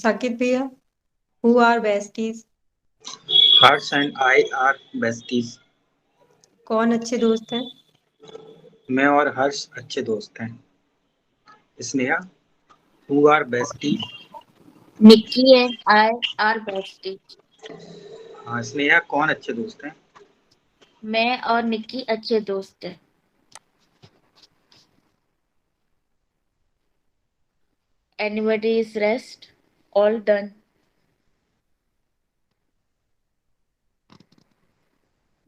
Sakit Priya, who are besties? Harsh and I are besties. कौन अच्छे दोस्त हैं? मैं और हर्ष अच्छे दोस्त हैं. Sneha, who are besties? Nikki and I are besties. हाँ स्नेहा, कौन अच्छे दोस्त हैं? मैं और निक्की अच्छे दोस्त हैं. Anybody's rest? All done.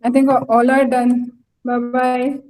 I think all are done. Bye bye.